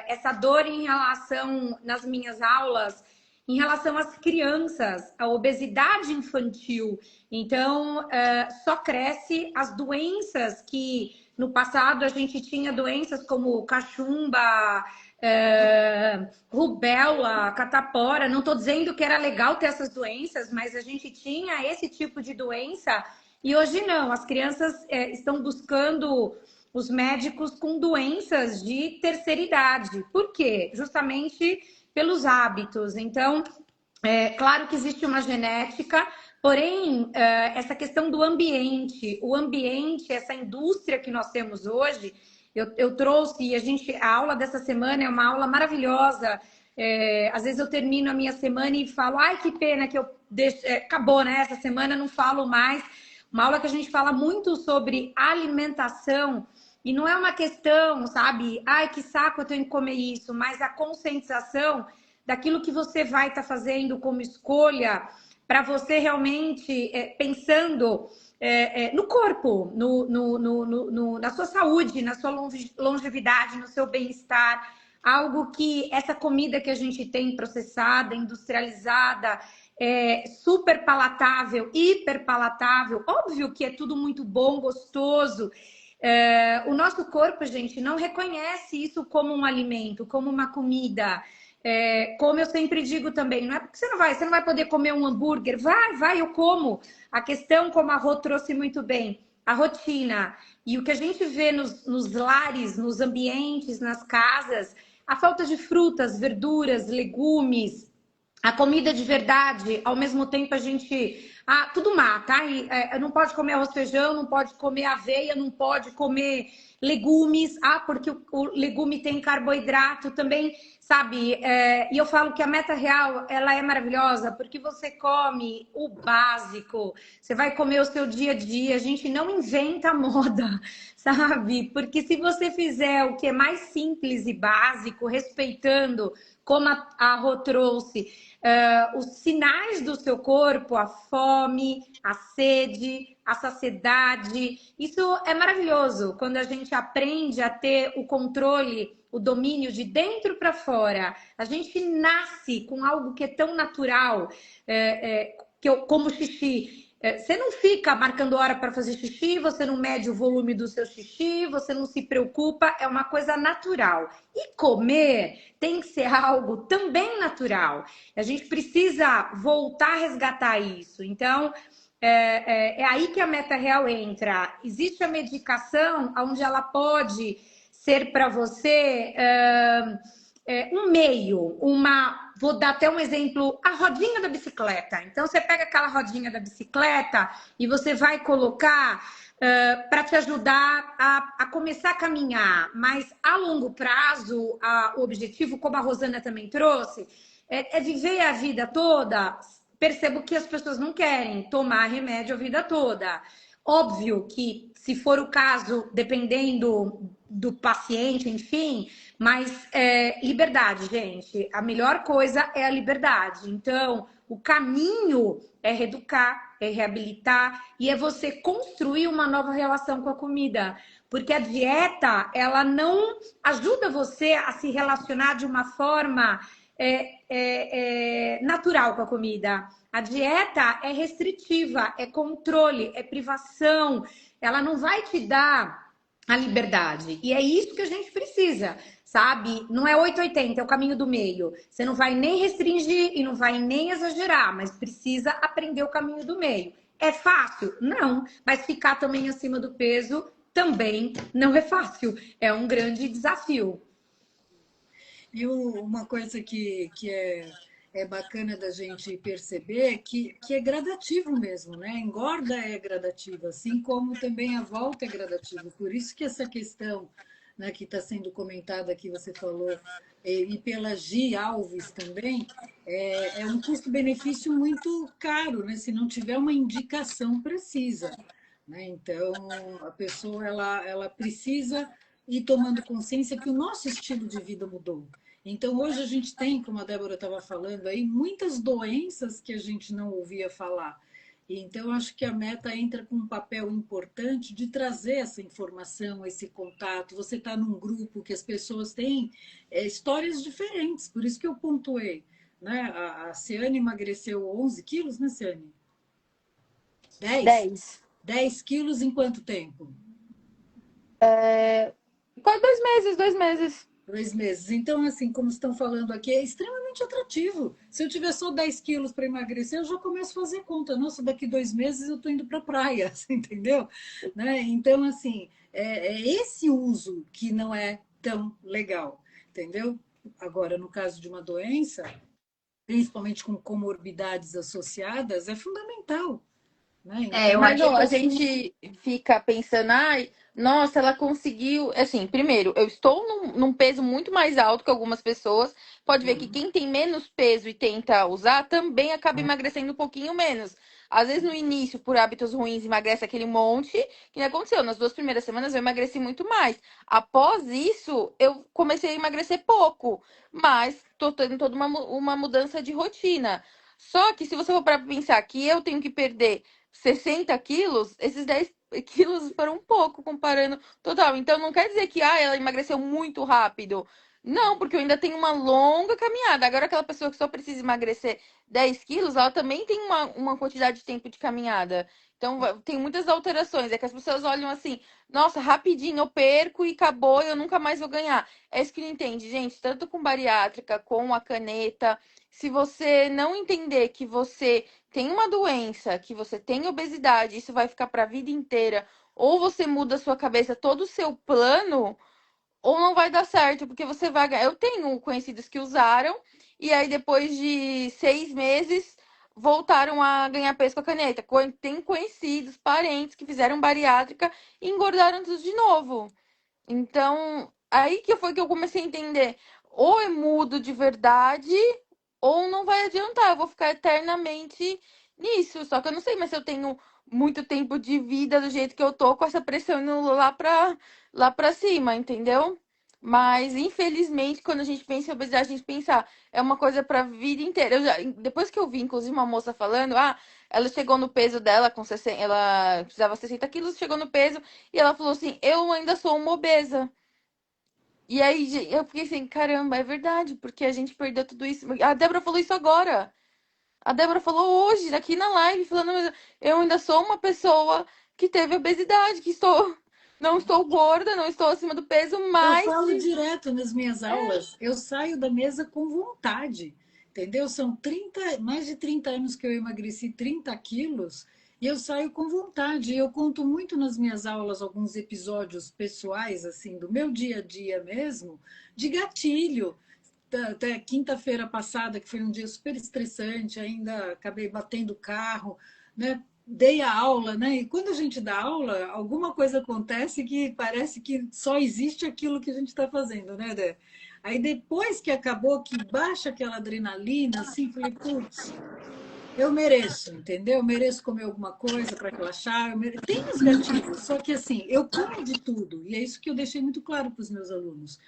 essa dor em relação, nas minhas aulas, em relação às crianças, a obesidade infantil. Então, só cresce as doenças que no passado a gente tinha doenças como cachumba, rubéola, catapora. Não estou dizendo que era legal ter essas doenças, mas a gente tinha esse tipo de doença e hoje não. As crianças estão buscando os médicos com doenças de terceira idade. Por quê? Justamente pelos hábitos. Então, claro que existe uma genética, porém, essa questão do ambiente, o ambiente, essa indústria que nós temos hoje, eu trouxe, e a aula dessa semana é uma aula maravilhosa. Às vezes eu termino a minha semana e falo, ai, que pena que eu acabou, né? Essa semana não falo mais. Uma aula que a gente fala muito sobre alimentação, e não é uma questão, sabe? Ai, que saco, eu tenho que comer isso, mas a conscientização daquilo que você vai estar fazendo como escolha para você realmente pensando no corpo, na sua saúde, na sua longevidade, no seu bem-estar. Algo que essa comida que a gente tem processada, industrializada, super palatável, hiper palatável, óbvio que é tudo muito bom, gostoso. O nosso corpo, gente, não reconhece isso como um alimento, como uma comida. Como eu sempre digo também, não é porque você não vai poder comer um hambúrguer. Vai, eu como. A questão, como a Rô trouxe muito bem, a rotina. E o que a gente vê nos lares, nos ambientes, nas casas, a falta de frutas, verduras, legumes, a comida de verdade, ao mesmo tempo a gente... tudo mata, tá? Não pode comer arroz e feijão, não pode comer aveia, não pode comer legumes, porque o legume tem carboidrato também, sabe? E eu falo que a meta real, ela é maravilhosa, porque você come o básico, você vai comer o seu dia a dia, a gente não inventa moda, sabe? Porque se você fizer o que é mais simples e básico, respeitando, como a Rô trouxe, os sinais do seu corpo, a fome, a sede, a saciedade. Isso é maravilhoso quando a gente aprende a ter o controle, o domínio de dentro para fora. A gente nasce com algo que é tão natural, como xixi. Você não fica marcando hora para fazer xixi, você não mede o volume do seu xixi, você não se preocupa, é uma coisa natural. E comer tem que ser algo também natural. A gente precisa voltar a resgatar isso. Então, é aí que a meta real entra. Existe a medicação onde ela pode ser para você um meio, vou dar até um exemplo, a rodinha da bicicleta. Então, você pega aquela rodinha da bicicleta e você vai colocar para te ajudar a começar a caminhar. Mas, a longo prazo, o objetivo, como a Rosana também trouxe, é viver a vida toda. Percebo que as pessoas não querem tomar remédio a vida toda. Óbvio que, se for o caso, dependendo do paciente, enfim, mas liberdade, gente. A melhor coisa é a liberdade. Então, o caminho é reeducar, é reabilitar e é você construir uma nova relação com a comida. Porque a dieta, ela não ajuda você a se relacionar de uma forma natural com a comida. A dieta é restritiva, é controle, é privação. Ela não vai te dar a liberdade. E é isso que a gente precisa, sabe? Não é 880, é o caminho do meio. Você não vai nem restringir e não vai nem exagerar, mas precisa aprender o caminho do meio. É fácil? Não. Mas ficar também acima do peso também não é fácil. É um grande desafio. E uma coisa que é bacana da gente perceber que é gradativo mesmo, né? Engorda é gradativo, assim como também a volta é gradativa. Por isso que essa questão, né, que está sendo comentada aqui, você falou, e pela Gi Alves também, é um custo-benefício muito caro, né? Se não tiver uma indicação precisa, né? Então, a pessoa ela precisa ir tomando consciência que o nosso estilo de vida mudou. Então, hoje a gente tem, como a Débora estava falando aí, muitas doenças que a gente não ouvia falar. Então, acho que a Meta entra com um papel importante de trazer essa informação, esse contato. Você está num grupo que as pessoas têm histórias diferentes, por isso que eu pontuei. Né? A Ciane emagreceu 11 quilos, né, Ciane? 10? 10. 10 quilos em quanto tempo? Quase 2 meses, 2 meses. 2 meses. Então, assim, como estão falando aqui, é extremamente atrativo. Se eu tiver só 10 quilos para emagrecer, eu já começo a fazer conta. Nossa, daqui 2 meses eu estou indo para a praia, entendeu? Né? Então, assim, é esse uso que não é tão legal, entendeu? Agora, no caso de uma doença, principalmente com comorbidades associadas, é fundamental. Né? É, Então, eu Mas acho ó, que a assim, gente fica pensando, ai, nossa, ela conseguiu. Assim, primeiro, eu estou num peso muito mais alto que algumas pessoas. Pode ver que quem tem menos peso e tenta usar também acaba emagrecendo um pouquinho menos. Às vezes no início, por hábitos ruins, emagrece aquele monte, que nem aconteceu. Nas 2 primeiras semanas eu emagreci muito mais. Após isso, eu comecei a emagrecer pouco, mas tô tendo toda uma mudança de rotina. Só que se você for para pensar que eu tenho que perder 60 quilos, esses 10 quilos foram um pouco comparando total. Então não quer dizer que ela emagreceu muito rápido. Não, porque eu ainda tenho uma longa caminhada. Agora, aquela pessoa que só precisa emagrecer 10 quilos, ela também tem uma quantidade de tempo de caminhada. Então, tem muitas alterações. É que as pessoas olham assim, nossa, rapidinho eu perco e acabou, eu nunca mais vou ganhar. É isso que não entende, gente. Tanto com bariátrica, com a caneta. Se você não entender que você tem uma doença, que você tem obesidade, isso vai ficar para a vida inteira, ou você muda a sua cabeça, todo o seu plano, ou não vai dar certo, porque você vai ganhar. Eu tenho conhecidos que usaram, e aí depois de 6 meses voltaram a ganhar peso com a caneta. Tem conhecidos, parentes que fizeram bariátrica e engordaram tudo de novo. Então, aí que foi que eu comecei a entender. Ou eu mudo de verdade, ou não vai adiantar. Eu vou ficar eternamente nisso. Só que eu não sei, mas se eu tenho muito tempo de vida do jeito que eu tô, com essa pressão indo lá pra cima, entendeu? Mas, infelizmente, quando a gente pensa em obesidade, a gente pensa, é uma coisa pra vida inteira. Depois que eu vi, inclusive, uma moça falando, ela chegou no peso dela com 60, ela precisava 60 quilos, chegou no peso, e ela falou assim: eu ainda sou uma obesa. E aí eu fiquei assim, caramba, é verdade, porque a gente perdeu tudo isso. A Débora falou isso agora. A Débora falou hoje, aqui na live, falando, "Mas eu ainda sou uma pessoa que teve obesidade, não estou gorda, não estou acima do peso, eu mas falo direto nas minhas aulas, eu saio da mesa com vontade, entendeu? São 30, mais de 30 anos que eu emagreci 30 quilos e eu saio com vontade. Eu conto muito nas minhas aulas alguns episódios pessoais, assim, do meu dia a dia mesmo, de gatilho. Até quinta-feira passada, que foi um dia super estressante, ainda acabei batendo o carro, né? Dei a aula, né? E quando a gente dá aula, alguma coisa acontece que parece que só existe aquilo que a gente está fazendo, né, Dé? Aí depois que acabou, que baixa aquela adrenalina, assim, falei, putz, eu mereço, entendeu? Eu mereço comer alguma coisa para relaxar. Tem os gatilhos, só que assim, eu como de tudo, e é isso que eu deixei muito claro para os meus alunos.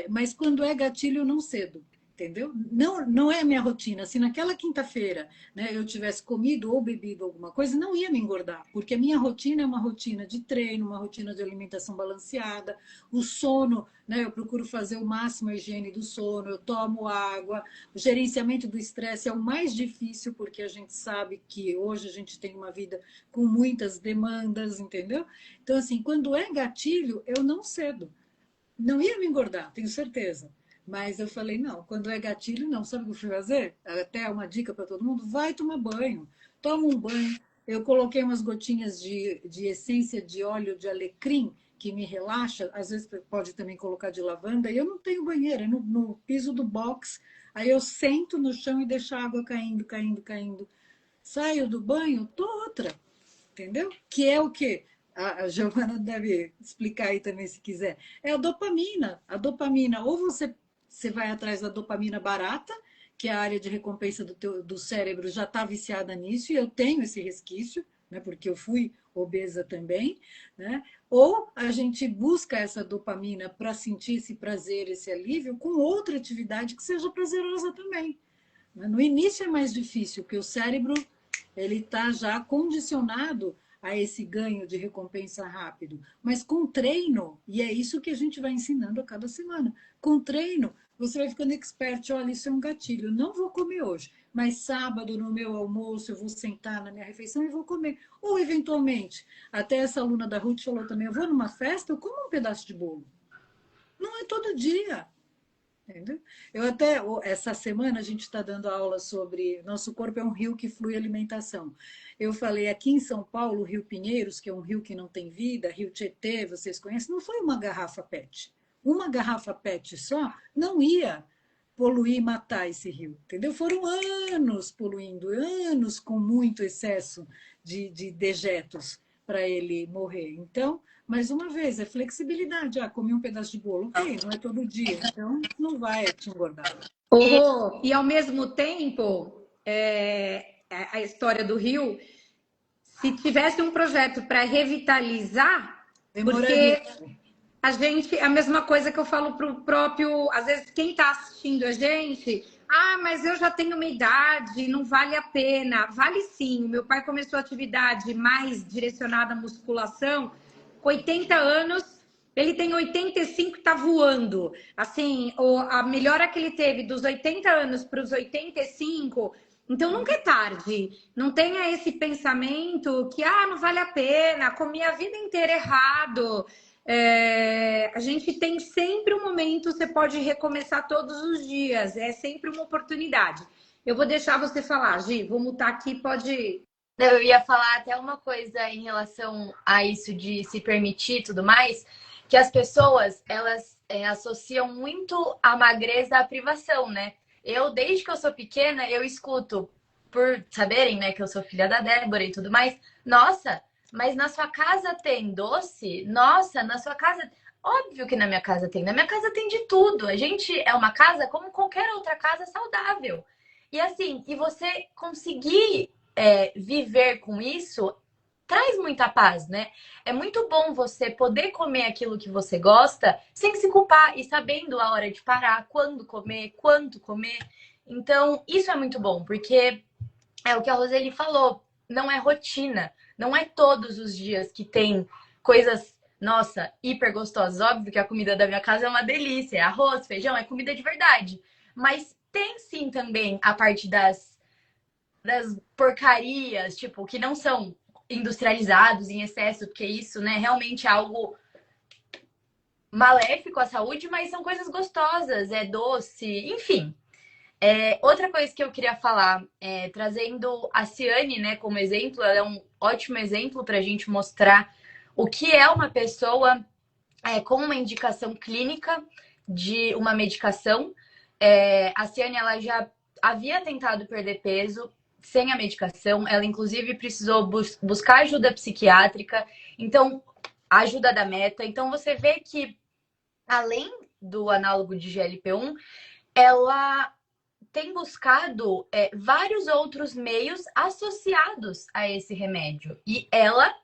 Mas quando é gatilho, eu não cedo, entendeu? Não, não é a minha rotina. Se naquela quinta-feira, né, eu tivesse comido ou bebido alguma coisa, não ia me engordar, porque a minha rotina é uma rotina de treino, uma rotina de alimentação balanceada, o sono, né, eu procuro fazer o máximo a higiene do sono, eu tomo água, o gerenciamento do estresse é o mais difícil, porque a gente sabe que hoje a gente tem uma vida com muitas demandas, entendeu? Então, assim, quando é gatilho, eu não cedo. Não ia me engordar, tenho certeza. Mas eu falei, não, quando é gatilho, não. Sabe o que eu fui fazer? Até uma dica para todo mundo: vai tomar banho. Toma um banho. Eu coloquei umas gotinhas de essência de óleo de alecrim, que me relaxa. Às vezes pode também colocar de lavanda. E eu não tenho banheiro, é no piso do box. Aí eu sento no chão e deixo a água caindo, caindo, caindo. Saio do banho, tô outra, entendeu? Que é o quê? A Giovana deve explicar aí também se quiser. É a dopamina. A dopamina, ou você vai atrás da dopamina barata, que é a área de recompensa do cérebro já está viciada nisso, e eu tenho esse resquício, né, porque eu fui obesa também, né? Ou a gente busca essa dopamina para sentir esse prazer, esse alívio, com outra atividade que seja prazerosa também. No início é mais difícil, porque o cérebro ele está já condicionado a esse ganho de recompensa rápido. Mas com treino, e é isso que a gente vai ensinando a cada semana, com treino você vai ficando expert. Olha, isso é um gatilho, não vou comer hoje, mas sábado no meu almoço eu vou sentar na minha refeição e vou comer. Ou eventualmente, até essa aluna da Ruth falou também, eu vou numa festa, eu como um pedaço de bolo. Não é todo dia. Entendeu? Eu até, essa semana, a gente está dando aula sobre nosso corpo é um rio que flui alimentação. Eu falei, aqui em São Paulo, o Rio Pinheiros, que é um rio que não tem vida, Rio Tietê, vocês conhecem, não foi uma garrafa PET. Uma garrafa PET só não ia poluir e matar esse rio, entendeu? Foram anos poluindo, anos com muito excesso de dejetos para ele morrer. Então, mais uma vez, é flexibilidade. Ah, comi um pedaço de bolo, ok, não é todo dia, então não vai te engordar. E ao mesmo tempo, a história do Rio, se tivesse um projeto para revitalizar, Demoraria. porque a gente, a mesma coisa que eu falo para o próprio, às vezes quem está assistindo a gente, mas eu já tenho uma idade, não vale a pena. Vale sim, o meu pai começou a atividade mais direcionada à musculação, com 80 anos, ele tem 85 e está voando. Assim, a melhora que ele teve dos 80 anos para os 85, então nunca é tarde. Não tenha esse pensamento que não vale a pena, comi a vida inteira errado. A gente tem sempre um momento, você pode recomeçar todos os dias, é sempre uma oportunidade. Eu vou deixar você falar, Gi, vou mutar aqui, pode. Eu ia falar até uma coisa em relação a isso de se permitir e tudo mais, que as pessoas, elas associam muito a magreza à privação, né? Eu, desde que eu sou pequena, eu escuto, por saberem, né, que eu sou filha da Débora e tudo mais, nossa, mas na sua casa tem doce? Nossa, na sua casa... Óbvio que na minha casa tem. Na minha casa tem de tudo. A gente é uma casa como qualquer outra casa saudável. E assim, e você conseguir viver com isso traz muita paz, né? É muito bom você poder comer aquilo que você gosta sem se culpar e sabendo a hora de parar, quando comer, quanto comer. Então, isso é muito bom, porque é o que a Roseli falou, não é rotina, não é todos os dias que tem coisas, nossa, hiper gostosas. Óbvio que a comida da minha casa é uma delícia, é arroz, feijão, é comida de verdade. Mas tem sim também a parte das porcarias, tipo, que não são industrializados em excesso, porque isso, né, realmente é algo maléfico à saúde, mas são coisas gostosas, é doce, enfim. Outra coisa que eu queria falar, trazendo a Ciane, né, como exemplo, ela é um ótimo exemplo para a gente mostrar o que é uma pessoa com uma indicação clínica de uma medicação. A Ciane, ela já havia tentado perder peso sem a medicação, ela inclusive precisou buscar ajuda psiquiátrica, então, a ajuda da Meta. Então, você vê que, além do análogo de GLP-1, ela tem buscado vários outros meios associados a esse remédio. E ela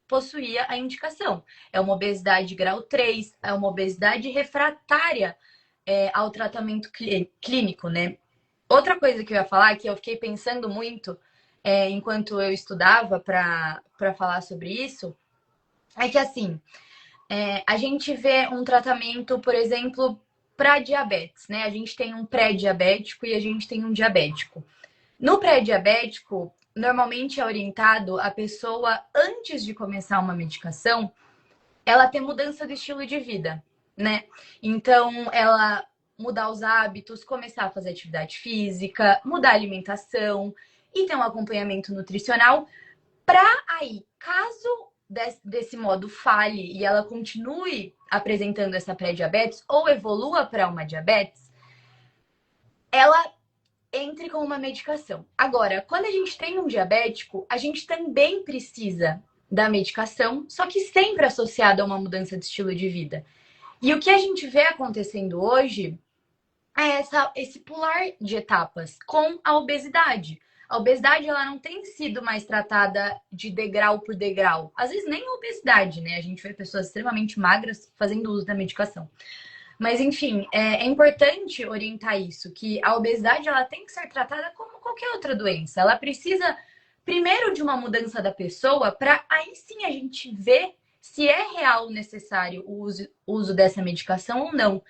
possuía a indicação. É uma obesidade grau 3, é uma obesidade refratária ao tratamento clínico, né? Outra coisa que eu ia falar, que eu fiquei pensando muito enquanto eu estudava para falar sobre isso, é que assim, a gente vê um tratamento, por exemplo, para diabetes, né? A gente tem um pré-diabético e a gente tem um diabético. No pré-diabético, normalmente é orientado a pessoa, antes de começar uma medicação, ela ter mudança do estilo de vida, né? Então, ela mudar os hábitos, começar a fazer atividade física, mudar a alimentação e ter um acompanhamento nutricional para aí, caso desse modo falhe e ela continue apresentando essa pré-diabetes ou evolua para uma diabetes, ela entre com uma medicação. Agora, quando a gente tem um diabético, a gente também precisa da medicação, só que sempre associada a uma mudança de estilo de vida. E o que a gente vê acontecendo hoje é esse pular de etapas com a obesidade. A obesidade, ela não tem sido mais tratada de degrau por degrau. Às vezes nem a obesidade, né? A gente vê pessoas extremamente magras fazendo uso da medicação. Mas, enfim, é importante orientar isso, que a obesidade, ela tem que ser tratada como qualquer outra doença. Ela precisa, primeiro, de uma mudança da pessoa, para aí sim a gente ver se é real necessário o uso dessa medicação ou não.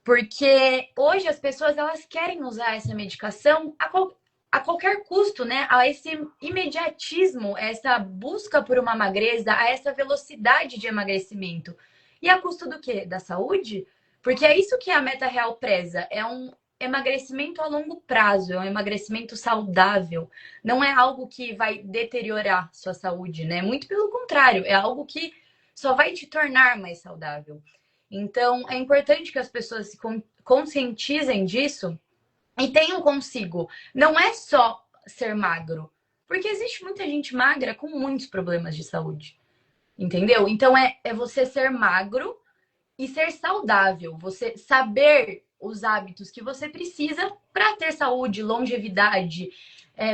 Porque hoje as pessoas, elas querem usar essa medicação a qualquer custo, né? A esse imediatismo, a essa busca por uma magreza, a essa velocidade de emagrecimento. E a custo do quê? Da saúde? Porque é isso que a Meta Real preza. É um emagrecimento a longo prazo, é um emagrecimento saudável. Não é algo que vai deteriorar sua saúde, né? Muito pelo contrário, é algo que só vai te tornar mais saudável. Então, é importante que as pessoas se conscientizem disso e tenham consigo. Não é só ser magro, porque existe muita gente magra com muitos problemas de saúde. Entendeu? Então, é você ser magro e ser saudável. Você saber os hábitos que você precisa para ter saúde, longevidade,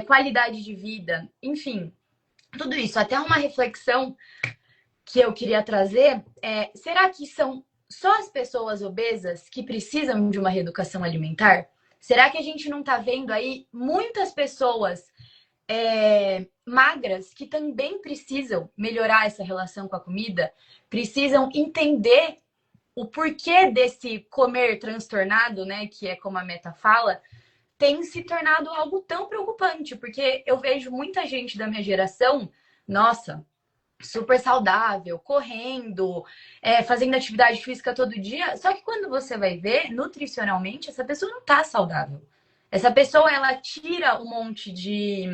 qualidade de vida, enfim, tudo isso. Até uma reflexão que eu queria trazer é: será que são só as pessoas obesas que precisam de uma reeducação alimentar? Será que a gente não está vendo aí muitas pessoas magras que também precisam melhorar essa relação com a comida? Precisam entender o porquê desse comer transtornado, né? Que é como a Meta fala, tem se tornado algo tão preocupante. Porque eu vejo muita gente da minha geração, nossa, super saudável, correndo, fazendo atividade física todo dia. Só que quando você vai ver, nutricionalmente, essa pessoa não tá saudável. Essa pessoa, ela tira um monte de...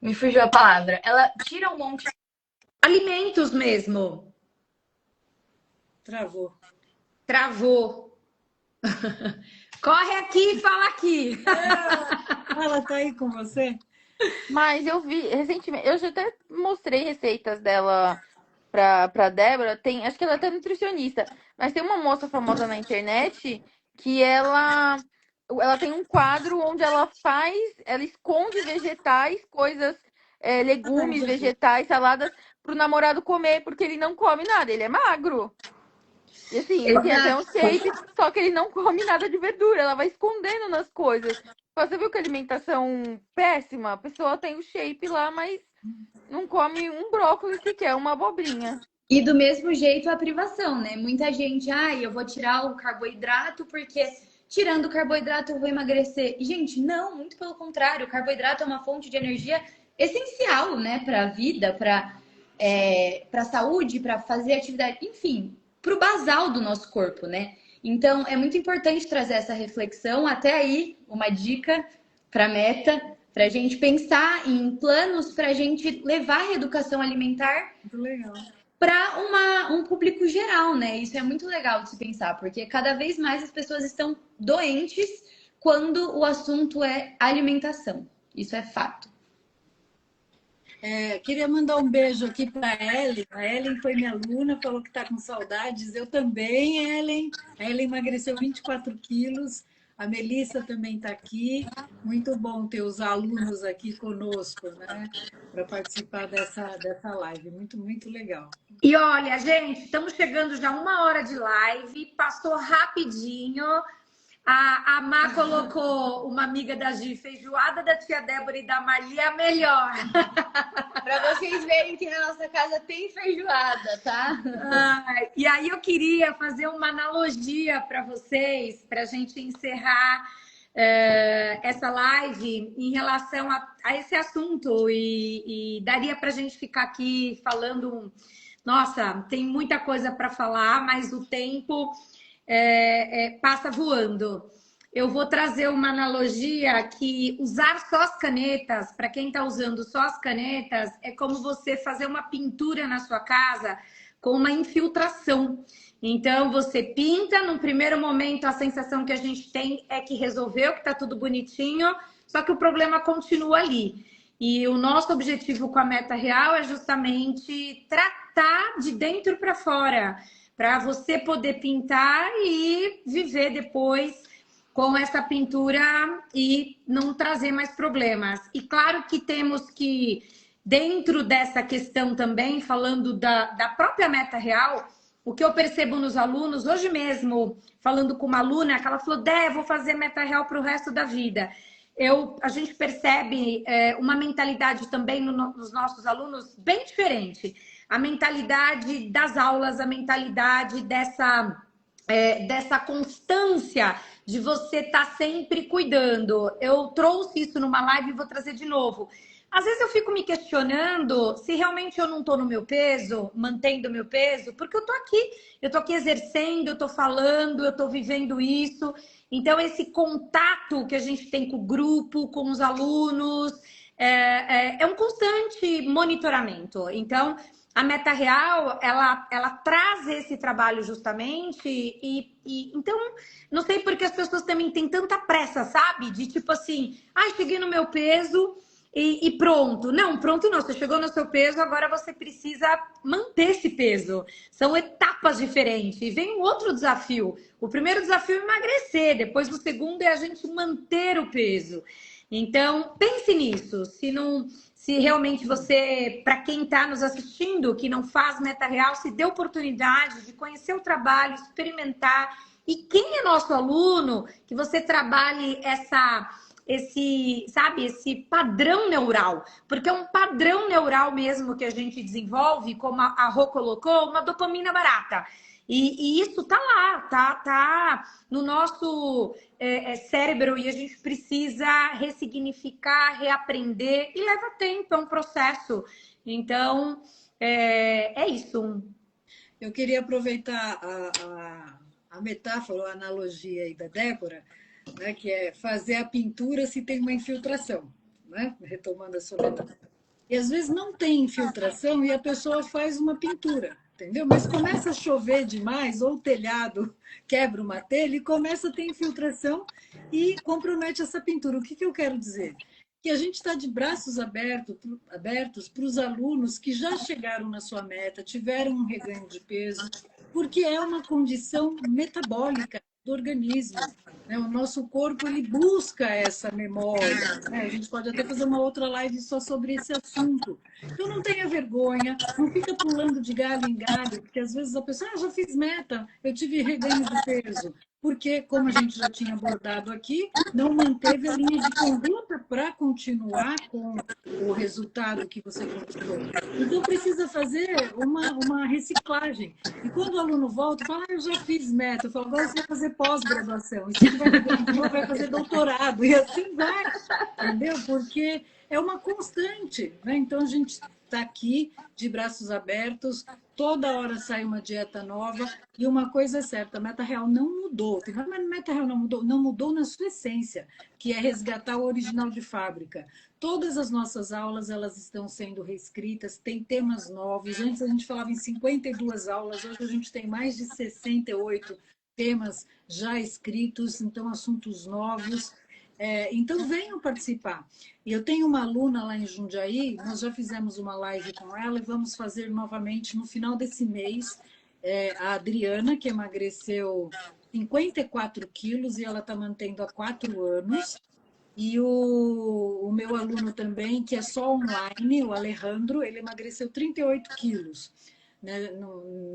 me fugiu a palavra. Ela tira um monte de Alimentos mesmo. Travou. Travou. Corre aqui e fala aqui. Ela tá aí com você? Mas eu vi recentemente, eu já até mostrei receitas dela pra Débora. Acho que ela é até nutricionista, mas tem uma moça famosa na internet que ela tem um quadro onde ela esconde vegetais, coisas, legumes, vegetais, saladas, pro namorado comer, porque ele não come nada, ele é magro. E assim, ele tem até um shape, só que ele não come nada de verdura, ela vai escondendo nas coisas. Você viu que alimentação péssima? A pessoa tem o shape lá, mas não come um brócolis sequer, uma abobrinha. E do mesmo jeito a privação, né? Muita gente, eu vou tirar o carboidrato porque tirando o carboidrato eu vou emagrecer. E, gente, não, muito pelo contrário. O carboidrato é uma fonte de energia essencial, né? Para a vida, para a saúde, para fazer atividade, enfim, para o basal do nosso corpo, né? Então, é muito importante trazer essa reflexão. Até aí, uma dica para a Meta, para a gente pensar em planos para a gente levar a reeducação alimentar Muito legal. para um público geral, né? Isso é muito legal de se pensar, porque cada vez mais as pessoas estão doentes quando o assunto é alimentação. Isso é fato. Queria mandar um beijo aqui para a Ellen. A Ellen foi minha aluna, falou que está com saudades. Eu também, Ellen. A Ellen emagreceu 24 quilos. A Melissa também está aqui. Muito bom ter os alunos aqui conosco, né? Para participar dessa live. Muito, muito legal. E olha, gente, estamos chegando já 1 hora de live, passou rapidinho. A Má colocou uma amiga da Gi, feijoada da tia Débora e da Marli é a melhor. Para vocês verem que na nossa casa tem feijoada, tá? E aí eu queria fazer uma analogia para vocês, para a gente encerrar essa live em relação a esse assunto. E daria para a gente ficar aqui falando... Nossa, tem muita coisa para falar, mas o tempo passa voando. Eu vou trazer uma analogia que usar só as canetas, para quem está usando só as canetas, é como você fazer uma pintura na sua casa com uma infiltração. Então, você pinta, num primeiro momento a sensação que a gente tem é que resolveu, que está tudo bonitinho, só que o problema continua ali. E o nosso objetivo com a Meta Real é justamente tratar de dentro para fora, para você poder pintar e viver depois com essa pintura e não trazer mais problemas. E claro que temos que, dentro dessa questão também, falando da própria Meta Real, o que eu percebo nos alunos, hoje mesmo, falando com uma aluna, que ela falou, Dé, vou fazer Meta Real para o resto da vida. A gente percebe uma mentalidade também nos nossos alunos bem diferente. A mentalidade das aulas, a mentalidade dessa constância de você estar sempre cuidando. Eu trouxe isso numa live e vou trazer de novo. Às vezes eu fico me questionando se realmente eu não estou no meu peso, mantendo o meu peso, porque eu tô aqui exercendo, eu tô falando, eu tô vivendo isso. Então, esse contato que a gente tem com o grupo, com os alunos, é um constante monitoramento. Então, a Meta Real, ela traz esse trabalho justamente então, não sei porque as pessoas também têm tanta pressa, sabe? De tipo assim, cheguei no meu peso e pronto. Não, pronto não, você chegou no seu peso, agora você precisa manter esse peso. São etapas diferentes. E vem um outro desafio. O primeiro desafio é emagrecer, depois o segundo é a gente manter o peso. Então, pense nisso. Se realmente você, para quem está nos assistindo, que não faz Meta Real, se dê oportunidade de conhecer o trabalho, experimentar. E quem é nosso aluno, que você trabalhe esse padrão neural. Porque é um padrão neural mesmo que a gente desenvolve, como a Rô colocou, uma dopamina barata. E isso tá lá, tá no nosso cérebro e a gente precisa ressignificar, reaprender e leva tempo, é um processo. Então, é isso. Eu queria aproveitar a metáfora, a analogia aí da Débora, né, que é fazer a pintura se tem uma infiltração, né? Retomando a sua metáfora. E às vezes não tem infiltração e a pessoa faz uma pintura. Entendeu? Mas começa a chover demais, ou o telhado quebra uma telha e começa a ter infiltração e compromete essa pintura. O que eu quero dizer? Que a gente está de braços abertos para os alunos que já chegaram na sua meta, tiveram um reganho de peso, porque é uma condição metabólica do organismo. Né? O nosso corpo ele busca essa memória. Né? A gente pode até fazer uma outra live só sobre esse assunto. Então não tenha vergonha, não fica pulando de galho em galho, porque às vezes a pessoa, já fiz meta, eu tive reganho de peso. Porque, como a gente já tinha abordado aqui, não manteve a linha de conduta para continuar com o resultado que você conquistou. Então, precisa fazer uma reciclagem. E quando o aluno volta, fala, eu já fiz meta. Eu falo, agora você vai fazer pós-graduação. E você vai fazer doutorado. E assim vai, entendeu? Porque é uma constante. Né? Então, a gente está aqui de braços abertos, toda hora sai uma dieta nova, e uma coisa é certa, a Meta Real não mudou. Mas a Meta Real não mudou na sua essência, que é resgatar o original de fábrica. Todas as nossas aulas, elas estão sendo reescritas, tem temas novos. Antes a gente falava em 52 aulas, hoje a gente tem mais de 68 temas já escritos, então assuntos novos. Então venham participar. Eu tenho uma aluna lá em Jundiaí, nós já fizemos uma live com ela e vamos fazer novamente no final desse mês. A Adriana, que emagreceu 54 quilos e ela está mantendo há 4 anos. E o meu aluno também, que é só online, o Alejandro, ele emagreceu 38 quilos, né,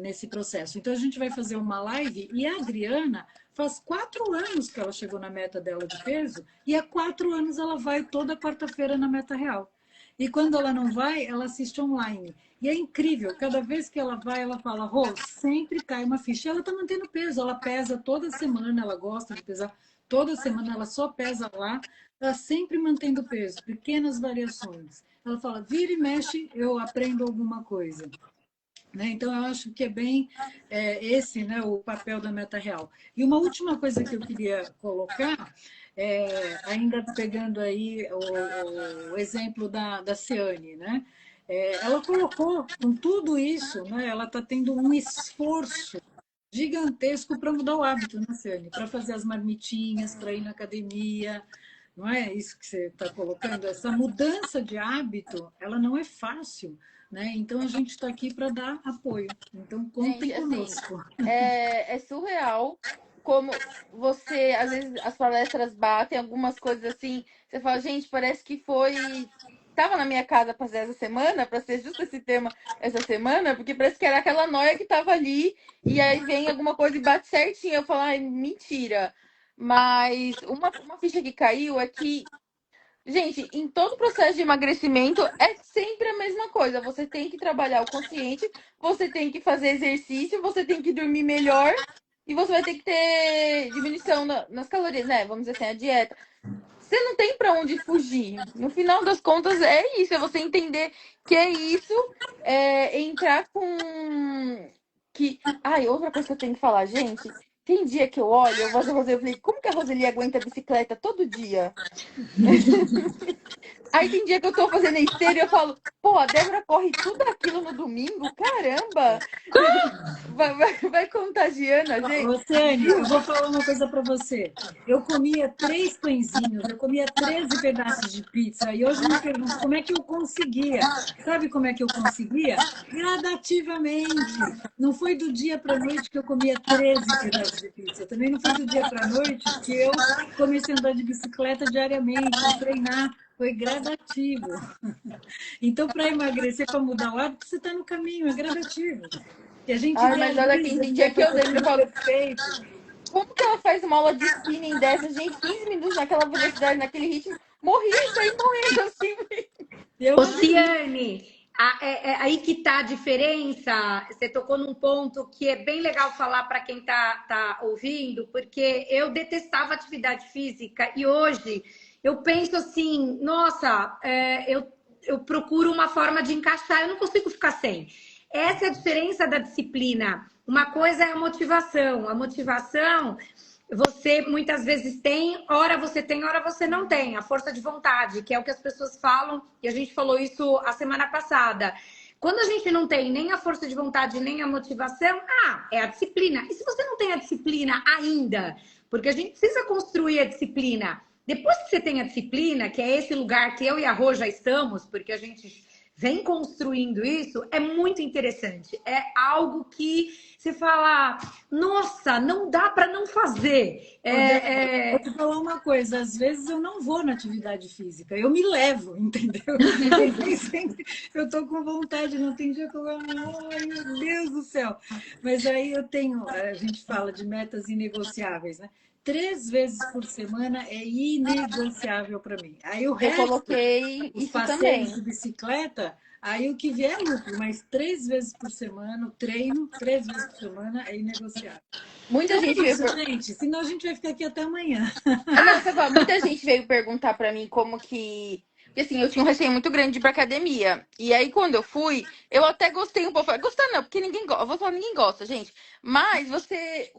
nesse processo. Então, a gente vai fazer uma live e a Adriana faz 4 anos que ela chegou na meta dela de peso e há 4 anos ela vai toda quarta-feira na Meta Real. E quando ela não vai, ela assiste online. E é incrível, cada vez que ela vai, ela fala, Rô, sempre cai uma ficha. Ela está mantendo peso, ela pesa toda semana, ela gosta de pesar toda semana, ela só pesa lá, ela sempre mantendo peso, pequenas variações. Ela fala, vira e mexe, eu aprendo alguma coisa. Né? Então, eu acho que é bem esse, né, o papel da Meta Real. E uma última coisa que eu queria colocar, ainda pegando aí o exemplo da Ciane, né? ela colocou com tudo isso, né? Ela está tendo um esforço gigantesco para mudar o hábito, né, Ciane? Para fazer as marmitinhas, para ir na academia, não é isso que você está colocando? Essa mudança de hábito, ela não é fácil, né? Então a gente está aqui para dar apoio. Então contem Gente, assim, conosco. é surreal como você, às vezes, as palestras batem, algumas coisas assim, você fala, gente, parece que foi. Tava na minha casa pra fazer essa semana, pra ser justo esse tema essa semana, porque parece que era aquela noia que tava ali, e aí vem alguma coisa e bate certinho. Eu falo, ai, mentira. Mas uma ficha que caiu é que gente, em todo processo de emagrecimento é sempre a mesma coisa. Você tem que trabalhar o consciente, você tem que fazer exercício, você tem que dormir melhor e você vai ter que ter diminuição nas calorias, né? Vamos dizer assim, a dieta. Você não tem para onde fugir. No final das contas, é isso. É você entender que é isso, entrar com. Que. Ai, outra coisa que eu tenho que falar, gente. Tem dia que eu olho, eu vou fazer a Roseli, eu falei, como que a Roseli aguenta a bicicleta todo dia? Aí tem dia que eu tô fazendo esteira e eu falo, pô, a Débora corre tudo aquilo no domingo? Caramba! Vai contagiando a gente? Luciane, eu Juro. vou falar uma coisa para você. Eu comia 3 pãezinhos, eu comia 13 pedaços de pizza e hoje me pergunto como é que eu conseguia. Sabe como é que eu conseguia? Gradativamente. Não foi do dia para a noite que eu comia 13 pedaços de pizza. Também não foi do dia para a noite que eu comecei a andar de bicicleta diariamente, a treinar. Foi gradativo. Então, para emagrecer, para mudar o hábito, você está no caminho, é gradativo. E a gente Ai, mas olha que idealiza tem que dia é que para eu ser lembro, eu tudo falo, perfeito. como que ela faz uma aula de spinning dessa? Gente, 15 minutos naquela velocidade, naquele ritmo, morri, saí morrendo assim. Eu admiro. Oceane, aí que tá a diferença. Você tocou num ponto que é bem legal falar para quem tá ouvindo, porque eu detestava atividade física e hoje eu penso assim, nossa, eu procuro uma forma de encaixar, eu não consigo ficar sem. Essa é a diferença da disciplina. Uma coisa é a motivação. A motivação você muitas vezes tem, hora você não tem. A força de vontade, que é o que as pessoas falam, e a gente falou isso a semana passada. Quando a gente não tem nem a força de vontade, nem a motivação, é a disciplina. E se você não tem a disciplina ainda? Porque a gente precisa construir a disciplina. Depois que você tem a disciplina, que é esse lugar que eu e a Rô já estamos, porque a gente vem construindo isso, é muito interessante. É algo que você fala, nossa, não dá para não fazer. Ô, Débora, vou te falar uma coisa, às vezes eu não vou na atividade física, eu me levo, entendeu? Nem sempre eu estou com vontade, não tem dia que eu falo, ai meu Deus do céu. Mas aí eu tenho, a gente fala de metas inegociáveis, né? 3 vezes por semana é inegociável para mim. Aí o Eu resto, coloquei os isso passeios de também. bicicleta, aí o que vier é lucro, mas 3 vezes por semana, o treino, 3 vezes por semana é inegociável. Muita Então gente é veio. isso, gente. Senão a gente vai ficar aqui até amanhã. Não, você fala, muita gente veio perguntar pra mim como que. Porque assim, eu tinha um receio muito grande de ir pra academia. E aí, quando eu fui, eu até gostei um pouco. Falei, gostar não, porque ninguém gosta. Eu vou falar, ninguém gosta, gente. Mas você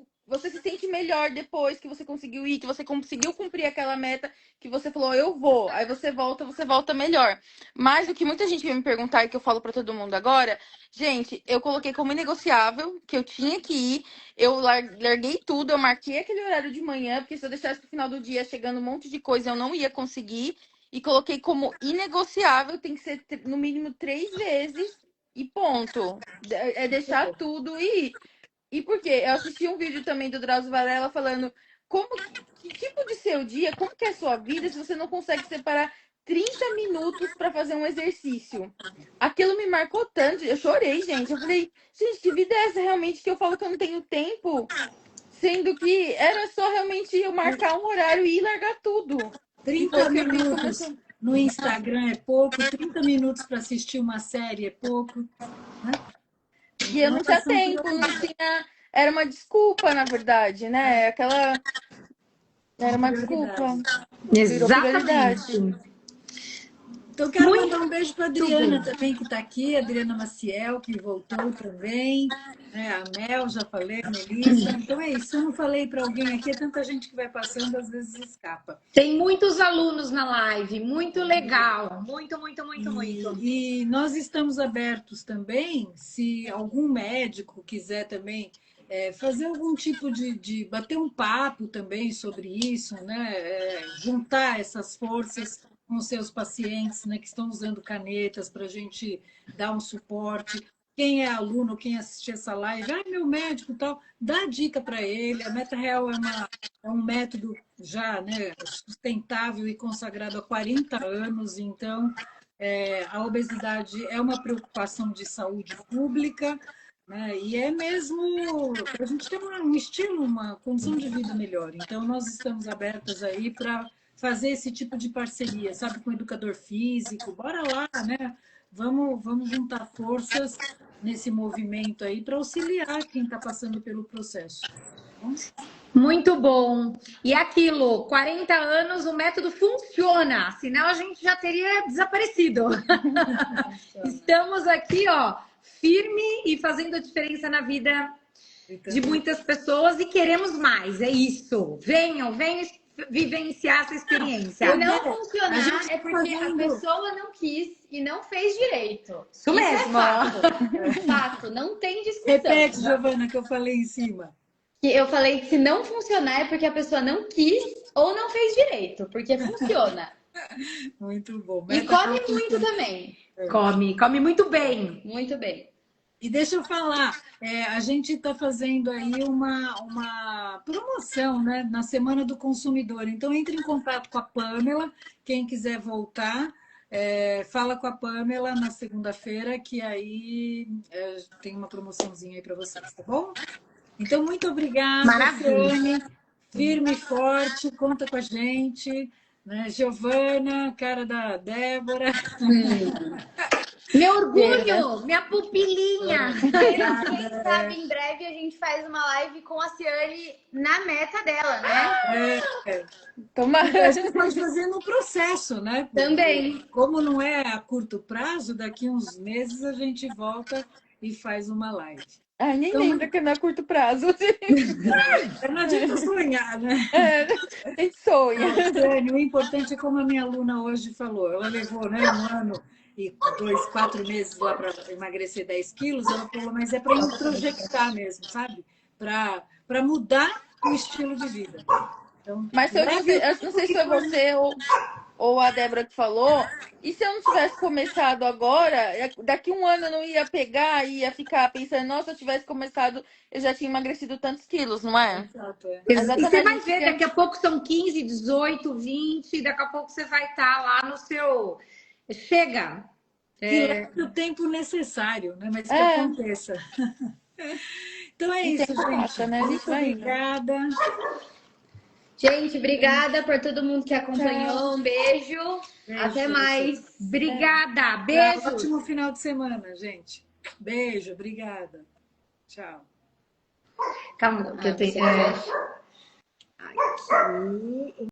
se sente melhor depois que você conseguiu ir, que você conseguiu cumprir aquela meta que você falou, eu vou. Aí você volta melhor. Mas o que muita gente veio me perguntar e que eu falo pra todo mundo agora, gente, eu coloquei como inegociável que eu tinha que ir. Eu larguei tudo, eu marquei aquele horário de manhã, porque se eu deixasse pro final do dia chegando um monte de coisa, eu não ia conseguir. E coloquei como inegociável, tem que ser no mínimo 3 vezes e ponto. É deixar tudo e ir. E por quê? Eu assisti um vídeo também do Drauzio Varela falando que tipo de seu dia, como que é a sua vida se você não consegue separar 30 minutos para fazer um exercício. Aquilo me marcou tanto, eu chorei, gente. Eu falei, gente, que vida é essa realmente que eu falo que eu não tenho tempo, sendo que era só realmente eu marcar um horário e ir largar tudo. E foi 30 o que eu fiz minutos começando. no Instagram é pouco, 30 minutos para assistir uma série é pouco, né? E eu Então, não elas tinha são tempo, não prioridades. tinha. Era uma desculpa, na verdade, né? Aquela. Era São uma desculpa. prioridades. Virou exatamente. prioridade. Então, quero Muito mandar um beijo para a Adriana também, que está aqui, a Adriana Maciel, que voltou também, né? A Mel, já falei, a Melissa. Então, é isso. Se eu não falei para alguém aqui, é tanta gente que vai passando, às vezes escapa. Tem muitos alunos na live, muito legal. Muito, muito, muito, muito. E nós estamos abertos também, se algum médico quiser também fazer algum tipo de bater um papo também sobre isso, né? Juntar essas forças com seus pacientes, né, que estão usando canetas para a gente dar um suporte. Quem é aluno, quem assistir essa live, meu médico e tal, dá dica para ele. A MetaReal é um método já, né, sustentável e consagrado há 40 anos, então a obesidade é uma preocupação de saúde pública, né? E é mesmo para a gente ter um estilo, uma condição de vida melhor. Então, nós estamos abertas aí para fazer esse tipo de parceria, sabe, com o educador físico. Bora lá, né? Vamos juntar forças nesse movimento aí para auxiliar quem está passando pelo processo. Muito bom. E aquilo, 40 anos, o método funciona, senão a gente já teria desaparecido. Estamos aqui, ó, firme e fazendo a diferença na vida de muitas pessoas e queremos mais, é isso. Venham vivenciar essa experiência. Se não funcionar é porque a pessoa não quis e não fez direito. Isso mesmo. É fato. Fato, não tem discussão. Repete, Giovana, que eu falei em cima. Que eu falei que se não funcionar é porque a pessoa não quis ou não fez direito, porque funciona. Muito bom. E come muito também. Come muito bem. Muito bem. E deixa eu falar, a gente está fazendo aí uma promoção, né, na Semana do Consumidor. Então, entre em contato com a Pamela, quem quiser voltar, fala com a Pamela na segunda-feira, que aí tem uma promoçãozinha aí para vocês, tá bom? Então, muito obrigada, Maravilha. Sani. Firme e forte, conta com a gente. Né? Giovana, cara da Débora. Meu orgulho, minha pupilinha. Quem sabe em breve a gente faz uma live com a Ciane na meta dela, né? Tomara. A gente pode fazer no processo, né? Porque Também. como não é a curto prazo, daqui uns meses a gente volta e faz uma live. Ai, nem Então, lembra que não é curto prazo. não adianta sonhar, né? A gente sonha. Dani, o importante é como a minha aluna hoje falou, ela levou, né, 1 ano e 4 meses lá para emagrecer 10 quilos, ela falou, mas é para introjectar mesmo, sabe? Para mudar o estilo de vida. Então, Mas se eu não sei se foi você ou a Débora que falou, e se eu não tivesse começado agora, daqui 1 ano eu não ia pegar e ia ficar pensando, nossa, se eu tivesse começado, eu já tinha emagrecido tantos quilos, não é? Exato, E você vai ver, daqui a pouco são 15, 18, 20, daqui a pouco você vai estar lá no seu... Chega! E leva o tempo necessário, né? Mas que aconteça. Então é isso, gente. Passa, né? Muito obrigada. Gente, obrigada por todo mundo que acompanhou. Um beijo. Até mais. Obrigada, beijo. Ótimo final de semana, gente. Beijo, obrigada. Tchau. Calma, que eu tenho... Aqui...